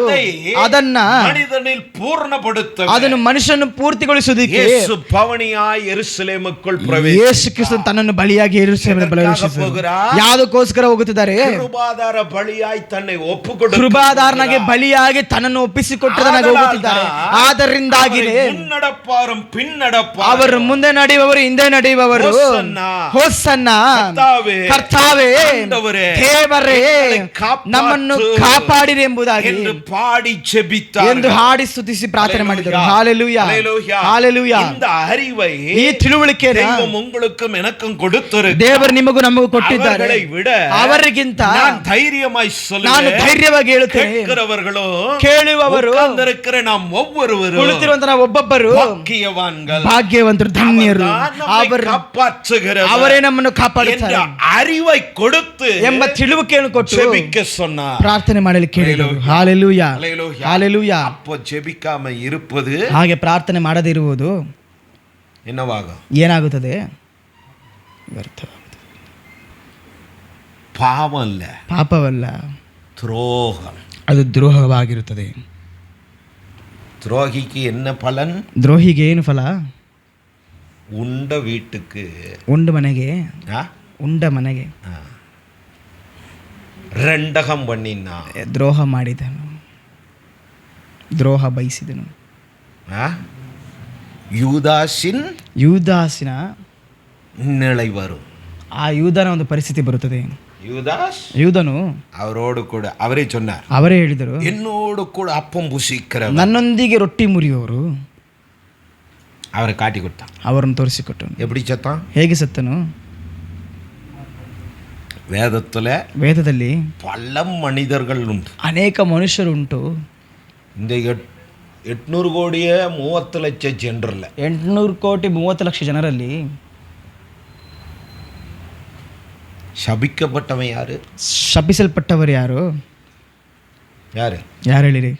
ಅದನ್ನ ಮನಿதனில் ಪೂರ್ಣಪಡುತ್ತದೆ, ಅದನ್ನು ಮನುಷ್ಯನನ್ನು ಪೂರ್ತಿಗೊಳಿಸುವುದಕ್ಕೆ ಯೇಸು ಪವನಿಯಾಗಿ ಯೆರೂಸಲೇಮುக்குள் ಪ್ರವೇಶಿಸಿದ. ಯೇಸು ಕ್ರಿಸ್ತನು ತನ್ನನ್ನು ಬಲಿಯಾಗಿ ಯೆರೂಸಲೇಮಿಗೆ ಪ್ರವೇಶಿಸಿದರು. ಯಾವುದಕ್ಕೋಸ್ಕರ ಹೋಗುತ್ತಿದ್ದಾರೆ? ಕೃಪಾದಾರ ಬಲಿಯಾಗಿ ತನ್னை ಒಪ್ಪಿಕೊಟ್ಟು, ಕೃಪಾದಾರನಾಗಿ ಬಲಿಯಾಗಿ ತನ್ನನ್ನು ಒಪ್ಪಿಸಿಕೊಟ್ಟದನಾಗಿ ಹೋಗುತ್ತಿದ್ದಾರೆ. ಆದ್ದರಿಂದಾಗಿ ಮುನ್ನಡಪ್ಪಾರು ಪಿನ್ನಡಪ್ಪಾರು, ಅವರು ಮುಂದೆ ನಡೆಯುವವರು ಹಿಂದೆ ನಡೆಯುವವರು, ಹೋಸನ್ನ ಕರ್ತಾವೇ ದೇವರೇ ನಮ್ಮನ್ನು ಕಾಪಾಡಿರಿ ಎಂಬುದಾಗಿ ಪಾಡಿ ಜೆಬಿತ್ತಾರೆ ಎಂದು ಹಾಡಿ ಸ್ತುತಿಸಿ ಪ್ರಾರ್ಥನೆ ಮಾಡಿದರು. ಹಲ್ಲೆಲೂಯಾ. ಹಲ್ಲೆಲೂಯಾ. இந்த அறிவை, ಈ ತಿಳುವಳಿಕೆ தெய்வம் உங்களுக்கும் எனக்கும் கொடுத்திருக்கிறார். ದೇವರು ನಿಮಗೂ ನಮಗೂ ಕೊಟ್ಟಿದ್ದಾರೆ. அவர்களை விட ಅವರಿಗಿಂತ நான் தைரியமாய் சொல்லுவேன், ನಾನು ಧೈರ್ಯವಾಗಿ ಹೇಳುತ್ತೇನೆ, கேட்கிறவர்களோ ಕೇಳುವವರು, உட்கார்ந்திருக்கிற நாம் ஒவ்வொருவரும் ಕುಳಿತಿರುವಂತ ನಾವು ಒಬ್ಬೊಬ್ಬರು ಭಾಗ್ಯವಾನ್கள், ಭಾಗ್ಯವಂತರು, ಧನ್ಯರು. ಅವರೇ ನಮ್ಮನ್ನು ಕಾಪಾಡುತ್ತಾರೆ அறிவை கொடுத்து ಎಂಬ ತಿಳುವಳಿಕೆಯನ್ನು ಕೊಟ್ಟು ஜெபிக்க சொன்னார், ಪ್ರಾರ್ಥನೆ ಮಾಡಲಿಕ್ಕೆ ಹೇಳಿದರು. ಹಲ್ಲೆಲೂಯಾ. ಹಲ್ಲೆಲೂಯಾ. அப்போ ஜெபிக்காம இருப்பது, ಹಾಗೆ ಪ್ರಾರ್ಥನೆ ಮಾಡದೇ ಇರುವುದು என்னவாகும்? ಏನಾಗುತ್ತದೆ? ವ್ಯರ್ಥವಾಗುತ್ತದೆ. பாவம் அல்ல, ಪಾಪವಲ್ಲ, துரோகம். ಅದು ದ್ರೋಹವಾಗಿರುತ್ತದೆ. துரோகிக்கு என்ன பலன்? ದ್ರೋಹಿಗೆ ಏನು ಫಲ? உண்ட வீட்டுக்கு, ಉಂಡ ಮನೆಗೆ, ಉಂಡ ಮನೆಗೆ ರಂಡகம் பண்ணினா, ದ್ರೋಹ ಮಾಡಿದನು, ದ್ರೋಹ ಬಯಸಿದನು. ಯೂದಾಸಿನ நிலை வரும். ಆ ಯೂದನ ಒಂದು ಪರಿಸ್ಥಿತಿ ಬರುತ್ತದೆ. ಯೂದನು ಅವರೋಡು ಕೂಡ ಅವರೇ சொன்னார், ಅವರೇ ಹೇಳಿದರು, என்னோடு கூட அப்பம் புசிக்கிற, ನನ್ನೊಂದಿಗೆ ರೊಟ್ಟಿ ಮುರಿಯುವವರು, அவரை காட்டி கொடுத்தான், ಅವರನ್ನು ತೋರಿಸಿಕೊಟ್ಟನು. எப்படி செத்தான்? ಹೇಗೆ ಸತ್ತನು? ವೇದದಲ್ಲಿ பல மனிதர்கள் உண்டு, ಅನೇಕ ಮನುಷ್ಯರು ಉಂಟು. இந்த 800 கோடியே 30 லட்சம் ಜನರಲ್ಲ, 800 ಕೋಟಿ 30 ಲಕ್ಷ ಜನರಲ್ಲಿ ಶಪಿக்கப்பட்டவன் ಯಾರು? ಶಪಿಸಲ್ಪಟ್ಟವರು ಯಾರು? ಯಾರು ಹೇಳಿರಿ?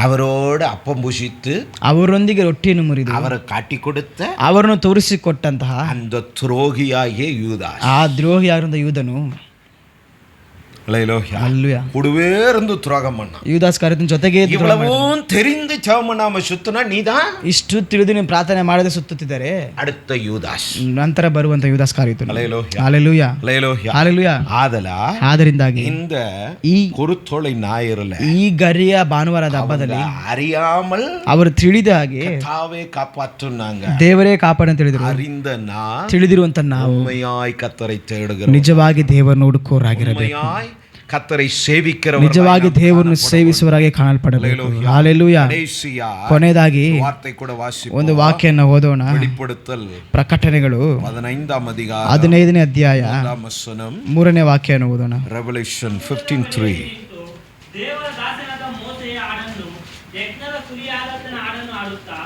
ಅವರೋடு அப்பம் புசித்து, ಅವರೊಂದಿಗೆ ರೊಟ್ಟಿಯನ್ನು ಮುರಿದು, ಅವರ ಕಾಟಿ ಕೊಡುತ್ತ, ಅವರನ್ನು ತೋರಿಸಿಕೊಟ್ಟಂತಹ அந்த துரோகியாகிய யூதாஸ், ಆ ದ್ರೋಹಿಯಾಗಿರುವ ಯೂದನು கூடவே இருந்து துரோகம் பண்ணான். ಯೂದಾಸ್ ಕಾರ್ಯದ ಜೊತೆಗೆ இவ்வளவும் தெரிந்து ஜெபம் சுத்தினா நீதான், ಇಷ್ಟು ತಿಳಿದು ನೀವು ಪ್ರಾರ್ಥನೆ ಮಾಡದೆ ಸುತ್ತುತ್ತಿದ್ದಾರೆ. அடுத்த யூதாஸ், ನಂತರ ಬರುವಂತ ಯೂದಾಸ್ ಕಾರ್ಯತ್ತು. ஹல்லேலூயா. ஹல்லேலூயா. ಆದರಿಂದಾಗಿ இந்த ಈ ಕುರುತೋಳಿ ஞாயிறுல, ಈ ಗರಿಯ ಭಾನುವಾರದ ಹಬ್ಬದಲ್ಲಿ அறியாமல் ಅವರು ತಿಳಿದ ಹಾಗೆ ಕರ್ತಾವೇ ಕಾಪಾಡುತ್ತಾங்க, ದೇವರೇ ಕಾಪಾಡಂತ ತಿಳಿದರು. அறிந்த நான், ತಿಳಿದಿರುವಂತ ನಾವು உண்மையாய் கர்த்தரை தேடுகிறோம், ನಿಜವಾಗಿ ದೇವರನ್ನು ಹುಡುಕೋರಾಗಿರಬೇಕು. கர்த்தரை சேவிக்கிறவர் ನಿಜವಾಗಿ ದೇವರನ್ನು ಸೇವಿಸುವವರಾಗಿ ಕಾಣಲ್ಪಡಬೇಕು. ಹಲ್ಲೆಲೂಯಾ. ಕೊನೆಯದಾಗಿ ವಾರ್ತೆ ಕೂಡ ವಾಸಿಸೋಣ. ಒಂದು ವಾಕ್ಯವನ್ನು ಓದೋಣ. வெளிப்படுத்தல் ಪ್ರಕಟಣೆಗಳು 15ನೇ ಅಧ್ಯಾಯ 15ನೇ ಅಧ್ಯಾಯ 3ನೇ ವಾಕ್ಯವನ್ನು ಓದೋಣ. Revelation 15:3. ದೇವರ ದಾಸನಾದ ಮೋಸೆಯ ಹಾಡನ್ನು ಯಜ್ಞದ ಕುರಿಯಾದಾತನ ಹಾಡನ್ನು ಹಾಡುತ್ತಾ,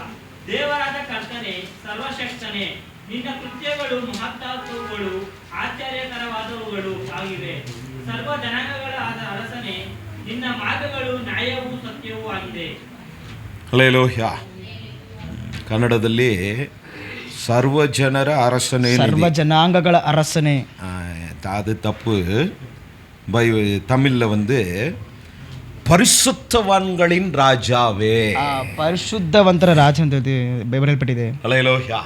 ದೇವರಾದ ಕರ್ತನೇ, ಸರ್ವಶಕ್ತನೇ, ನಿನ್ನ ಕೃತ್ಯಗಳು ಮಹತ್ತಾದವುಗಳು, ಆಶ್ಚರ್ಯಕರವಾದವುಗಳು ಆಗಿವೆ. ಸರ್ವ ಜನಾಂಗಗಳ ಅರಸನೇ, ನಿನ್ನ ಮಾರ್ಗಗಳು ನ್ಯಾಯವೂ ಸತ್ಯವೂ ಆಗಿದೆ. ಹಲ್ಲೆಲೂಯಾ. ಕನ್ನಡದಲ್ಲಿ ಸರ್ವ ಜನರ ಅರಸನೇ, ಸರ್ವ ಜನಾಂಗಗಳ ಅರಸನೇ. அது தப்பு. தமிழ்ல பரிசுத்தவான்களின் ராஜாவே. ಪರಿಶುದ್ಧವಂತರ ರಾಜ ಅಂತ ಬರೆಯಲ್ಪಟ್ಟಿದೆ. ஹல்லேலூயா.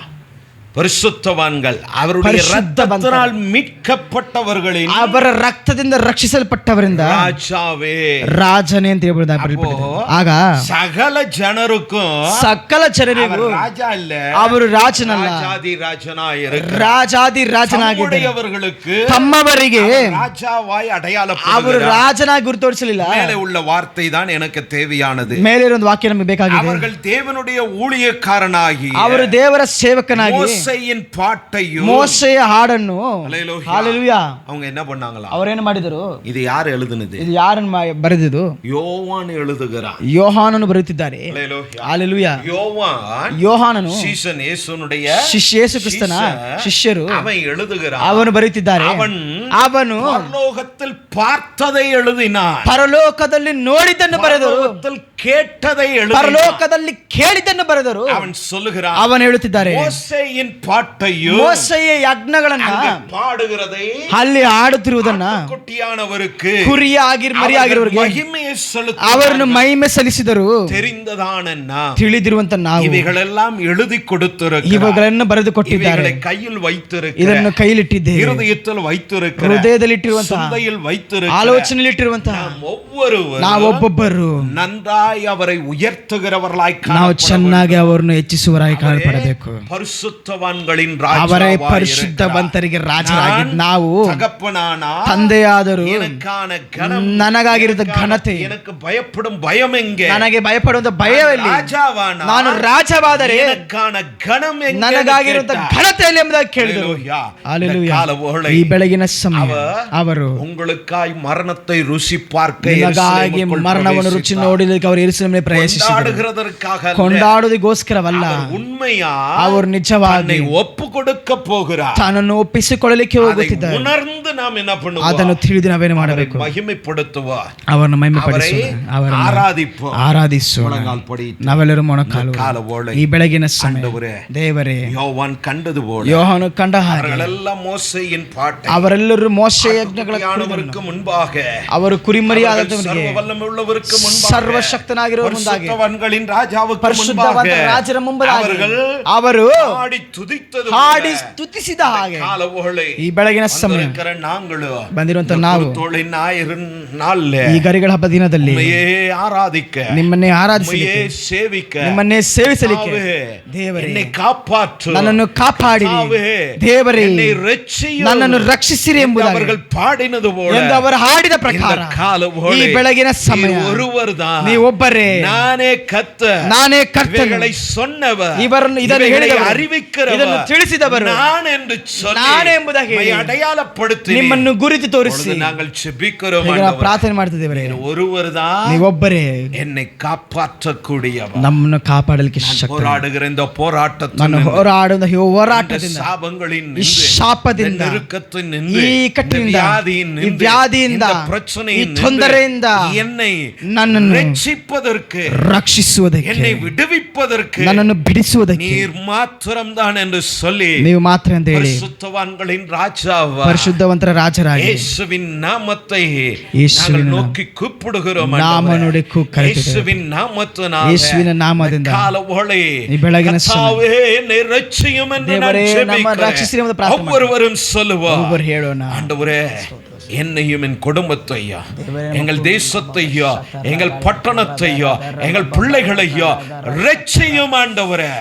பரிசுத்தவான்கள் அவருடைய ரத்தத்தினால் மீட்கப்பட்டவர்களின், ಅವರ ರಕ್ತದಿಂದ ರಕ್ಷಿಸಲ್ಪಟ್ಟವರಿಂದ ராஜாவே, ರಾಜನೇ ಅಂತ ಬರೆಯಲ್ಪಟ್ಟಿದೆ. ಆಗ சகல ಜನರಕ್ಕೂ, ಸಕಲ ಜನರಿಗೂ ராஜா இல்ல, ಅವರು ರಾಜನಲ್ಲ, ராஜாதி ராஜனாயிருக்கிறார். ರಾಜಾದಿ ರಾಜನಾಗಿದ್ದಾರೆ. ತಮ್ಮವರಿಗೆ ராஜாவாய் அடையாளப்படுகிறார். ಅವರು ರಾಜನಾಗಿ ಗುರುತು ತೋರಿಸಲಿಲ್ಲ. மேலே உள்ள வார்த்தை தான் எனக்கு தேவையானது. ಮೇಲೆ ಇರೋ ಒಂದು ವಾಕ್ಯ ನಮಗೆ ಬೇಕಾಗಿದೆ. அவர்கள் தேவனுடைய ஊழியக்காரனாகி, ಅವರು ದೇವರ ಸೇವಕನಾಗಿ மோசேயின் பாட்டையும், ಮೋಸೆಯ ಹಾಡನ್ನು, ಹಲ್ಲೆಲೂಯಾ, அவங்க என்ன பண்ணாங்களா? ಅವರೇನು ಮಾಡಿದರು? இது ಯಾರು எழுதுனது? ಇದು ಯಾರನ್ನು ಬರೆದಿದ್ದು? யோவான் எழுதுகிறார். ಯೋಹಾನನು ಬರೆಯುತ್ತಿದ್ದಾರೆ. ಹಲ್ಲೆಲೂಯಾ. ಯೋಹಾನನು சீசன் ಯೇಸುனுடைய ಯೇಸು ಕ್ರಿಸ್ತನ ಶಿಷ್ಯರು. அவன் எழுதுகிறான். ಅವನು ಬರೆಯುತ್ತಿದ್ದಾರೆ. ಅವನು ಪರಲೋಕத்தில் பார்த்ததை எழுதினான். ಪರಲೋಕದಲ್ಲಿ ನೋಡಿದ್ದನ್ನು ಬರೆದರು. கேட்டதை எழுதினான். ಪರಲೋಕದಲ್ಲಿ ಕೇಳಿದ್ದನ್ನು ಬರೆದರು. அவன் சொல்லுகிறான். ಅವನು ಹೇಳುತ್ತಿದ್ದಾರೆ, ಮೋಸೆயின் ಪಾಠையும், ಮೋಸೆಯ ಯಜ್ಞಗಳನ್ನ பாடுகிறதை, ಅಲ್ಲಿ ಆಡುತ್ತಿರುವುದನ್ನ, குட்டியானவருக்கு, ಕುರಿಯಾಗಿ ಮರಿಯಾಗಿರುವವರಿಗೆ ಮಹಿಮೆயை செலுத்த ಅವರನ್ನು ಮಹಿಮೆ ಸಲ್ಲಿಸಿದರು. தெரிந்ததான ತಿಳಿದಿರುವಂತ ನಾವು ಇವೆಗಳೆல்லாம் எழுதி கொடுத்திருக்கிறோம். ಇವುಗಳನ್ನು ಬರೆದು ಕೊಟ್ಟಿದ್ದಾರೆ. ಇವುகளை ಕೈಯಲ್ಲಿ வைத்திருக்கிறோம். ಇದನ್ನು ಕೈಲಿಟ್ಟಿದ್ದೇವೆ. ಹೃದಯದಲ್ಲಿ வைத்திருக்கிறோம். ಹೃದಯದಲ್ಲಿಟ್ಟಿರುವಂತಹ, சிந்தையில் வைத்திருக்கிறோம். ಆಲೋಚನೆಯಲ್ಲಿಟ್ಟಿರುವಂತಹ ನಾವೊಬ್ಬೊಬ್ಬರು நன்றாய் அவரை உயர்த்துகிறவர்களாய் ನಾವು ಚೆನ್ನಾಗಿ ಅವರನ್ನು ಹೆಚ್ಚಿಸುವರಾಗಿ ಕಾಣಪಡಬೇಕು. ಪರಿಶುದ್ಧವಾನ್ಗಳಿನ್ ಅವರೇ ಪರಿಶುದ್ಧವಂತರಿಗೆ ರಾಜರಾಗಿ ನಾವು தகப்பனான ತಂದೆಯಾದರೂ எனக்கான கனம், ನನಗಾಗಿರುವ ಘನತೆ, எனக்கு பயப்படும் பயம் எங்கே? ನನಗೆ ಭಯಪಡುವಂತ ಭಯವಿಲ್ಲ. ರಾಜಾವಾನ, ನಾನು ರಾಜವಾದರೆ எனக்கான கனம் எங்கே? ನನಗಾಗಿರುವಂತ ಘನತೆಯಲ್ಲಿ ಎಂಬುದಾಗಿ ಕೇಳಿದರು. ಹಲ್ಲೆಲೂಯಾ. ಈ ಬೆಳಗಿನ ಸಮಯ ಅವರು உங்களுக்காய் மரணத்தை ருசி பார்க்க, ನಿಮಗಾಗಿ ಮರಣವನ್ನು ರುಚಿ ನೋಡಲಿಕ್ಕೆ ಅವರು ಯೆರೂಸಲೇಮಿಗೆ ಪ್ರವೇಶಿಸಿದರು. ಕೊಂಡಾಡುವುದಕ್ಕೋಸ್ಕರವಲ್ಲ, ಉண்மையா ಅವರು ನಿಜವಾಗಿ ಒಪ್ಪು ಕೊಡಕ್ಕೆ ಹೋಗುತ್ತಾರೆ. ತನ್ನನ್ನು ಒಪ್ಪಿಸಿಕೊಳ್ಳಲಿಕ್ಕೆ ಹೋಗುತ್ತಿದ್ದಾರೆ. ಉಣರ್ந்து நாம் என்ன பண்ணுவோம்? ಅದನ್ನು ತಿಳಿದು ನಾವೇನು ಮಾಡಬೇಕು? ಮಹಿಮೆಪಡುತ್ತುವ, ಅವರನ್ನು ಮಹಿಮೆಪಡಿಸುವ, ಅವರನ್ನು ಆರಾಧಿಸುವ, ಆರಾಧಿಸುವ. ನಾವೆಲ್ಲರೂ ಮೊಣಕಾಲು. ಈ ಬೆಳಗಿನ ಸಮಯ ದೇವರೇ, ಯೋಹಾನ್ ಕಂಡದು ಬೋಳ, ಯೋಹಾನು ಕಂಡ ಹಾಗೆ ಅವರೆಲ್ಲರೂ ಮೋಶೆಯ ಯಜ್ಞಗಳ ಮುಂಭಾಗ, ಅವರು ಕುರಿಮರಿಯಾದವರಿಗೆ, ಸರ್ವವಲ್ಲಮುಳ್ಳವರಿಗೆ ಮುಂಭಾಗ, ಸರ್ವಶಕ್ತನಾಗಿರುವ ಮುಂದಾಗಿ, ಪರಿಶುದ್ಧವಾನ್ಗಳಿನ್ ರಾಜಾವಕ್ಕೆ ಪರಿಶುದ್ಧವಾದ ರಾಜರ ಮುಂಭಾಗ ಅವರು ಹಾಡಿ ಸ್ತುತಿಸಿದ ಹಾಗೆ ಈ ಬೆಳಗಿನ ಸಮಯ ಬಂದಿರುವಂತ ನಾವು ಈ ಗರಿಗಳ ಹಬ್ಬ ದಿನದಲ್ಲಿ ನಿಮ್ಮನ್ನೇ ಆರಾಧಿಸಲಿಕ್ಕೆ, ನಿಮ್ಮನ್ನೇ ಸೇವಿಸಲಿಕ್ಕೆ, ದೇವರೇ ನನ್ನನ್ನು ಕಾಪಾಡಿ, ದೇವರೇ ನನ್ನನ್ನು ರಕ್ಷಿಸಿರಿ ಎಂಬುದಾಗಿ ಎಂದು ಅವರು ಹಾಡಿದ ಪ್ರಕಾರ ಈ ಬೆಳಗಿನ ಸಮಯ ನೀವೊಬ್ಬರೇ, ನಾನೇ ಕರ್ತನು, ಇವರನ್ನು ಇದನ್ನು ಹೇಳಿದವರು, ಇದನ್ನು ತಿಳಿಸಿದವರು ನಾನೇ ಎಂಬುದಾಗಿ ನಿಮ್ಮನ್ನು ಗುರುತು ತೋರಿಸಿ ಪ್ರಾರ್ಥನೆ ಮಾಡ್ತಿದ್ದೇವೆ. ನೀವೊಬ್ಬರೇ ನಮ್ಮನ್ನು ಕಾಪಾಡಲಿಕ್ಕೆ ಹೋರಾಡುವ ಹೋರಾಟದಿಂದ, ಈ ಶಾಪದಿಂದ, ಈ ಕಟ್ಟಿನಿಂದ, ಈ ವ್ಯಾಧಿಯಿಂದ, ಈ ತೊಂದರೆಯಿಂದ ನನ್ನನ್ನು ರಕ್ಷಿಸುವುದಕ್ಕೆ, ನನ್ನನ್ನು ಬಿಡಿಸುವುದಕ್ಕೆ ನೀವು ಮಾತ್ರ ಅಂತ ಹೇಳಿ ಪರಿಶುದ್ಧವಂತರ ರಾಜರಾಗಿ ಯೇಸುವಿನ ನಾಮத்தை ನೋಕಿ ಕೂಪಿಡುகிறோம். ನಾಮ ನೋಡಿ ಯೇಸುವಿನ ನಾಮವನ್ನು, ಯೇಸುವಿನ ನಾಮದಿಂದ ಈ ಬೆಳಗಿನ ಸಮಯ ದೇವರೇ ನಮ್ಮ ರಕ್ಷಿಸಿರಿ ಎಂದು ಪ್ರಾರ್ಥನೆ ಒಬ್ಬರು ಹೇಳೋಣ. ಆಂಡವರೇ என்னையும் என் குடும்பத்தையா, எங்கள் தேசத்தையா, எங்கள் பட்டணத்தையா, எங்கள் பிள்ளைகளையா ரட்சியும் ஆண்டவரே.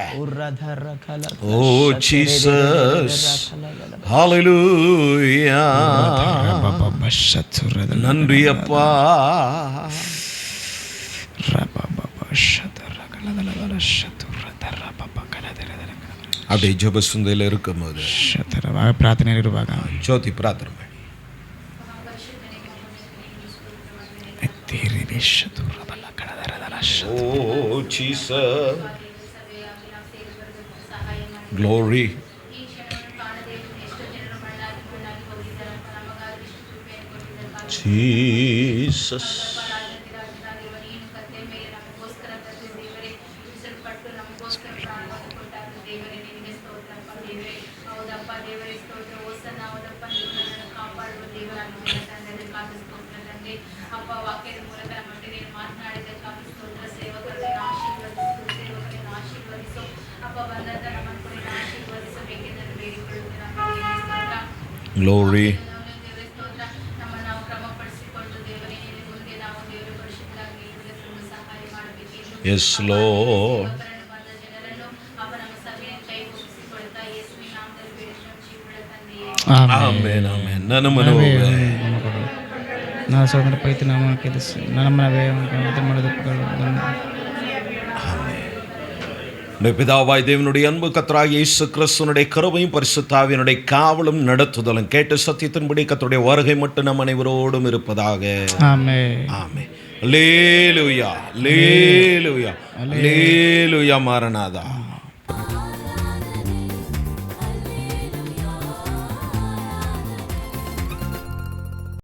ஓ ஜீசஸ், ஹalleluya. நன்றி அப்பா. அப்படியே ஜெப சுந்தையில் இருக்கும்போது ಪ್ರಾರ್ಥನೆ ಇರುವಾಗ ಜ್ಯೋತಿ ಪ್ರಾರ್ಥನೆ ಮಾಡಿ. Oh Jesus, glory. Jesus, glory. Yes Lord. Amen, amen. Nanamano. Na sodara paiti namakku nanamave madadu. பிதாவாய் தேவனுடைய அன்பு கர்த்தராகிய இயேசு கிறிஸ்துவினுடைய கிருபையும் பரிசுத்த ஆவியினுடைய காவலும் நடத்துதலும் கேட்ட சத்தியத்தின்படி கர்த்தருடைய வருகை மட்டும் நம் அனைவரோடும் இருப்பதாக. ஆமென், ஆமென். அல்லேலூயா, அல்லேலூயா, அல்லேலூயா. மாரநாதா.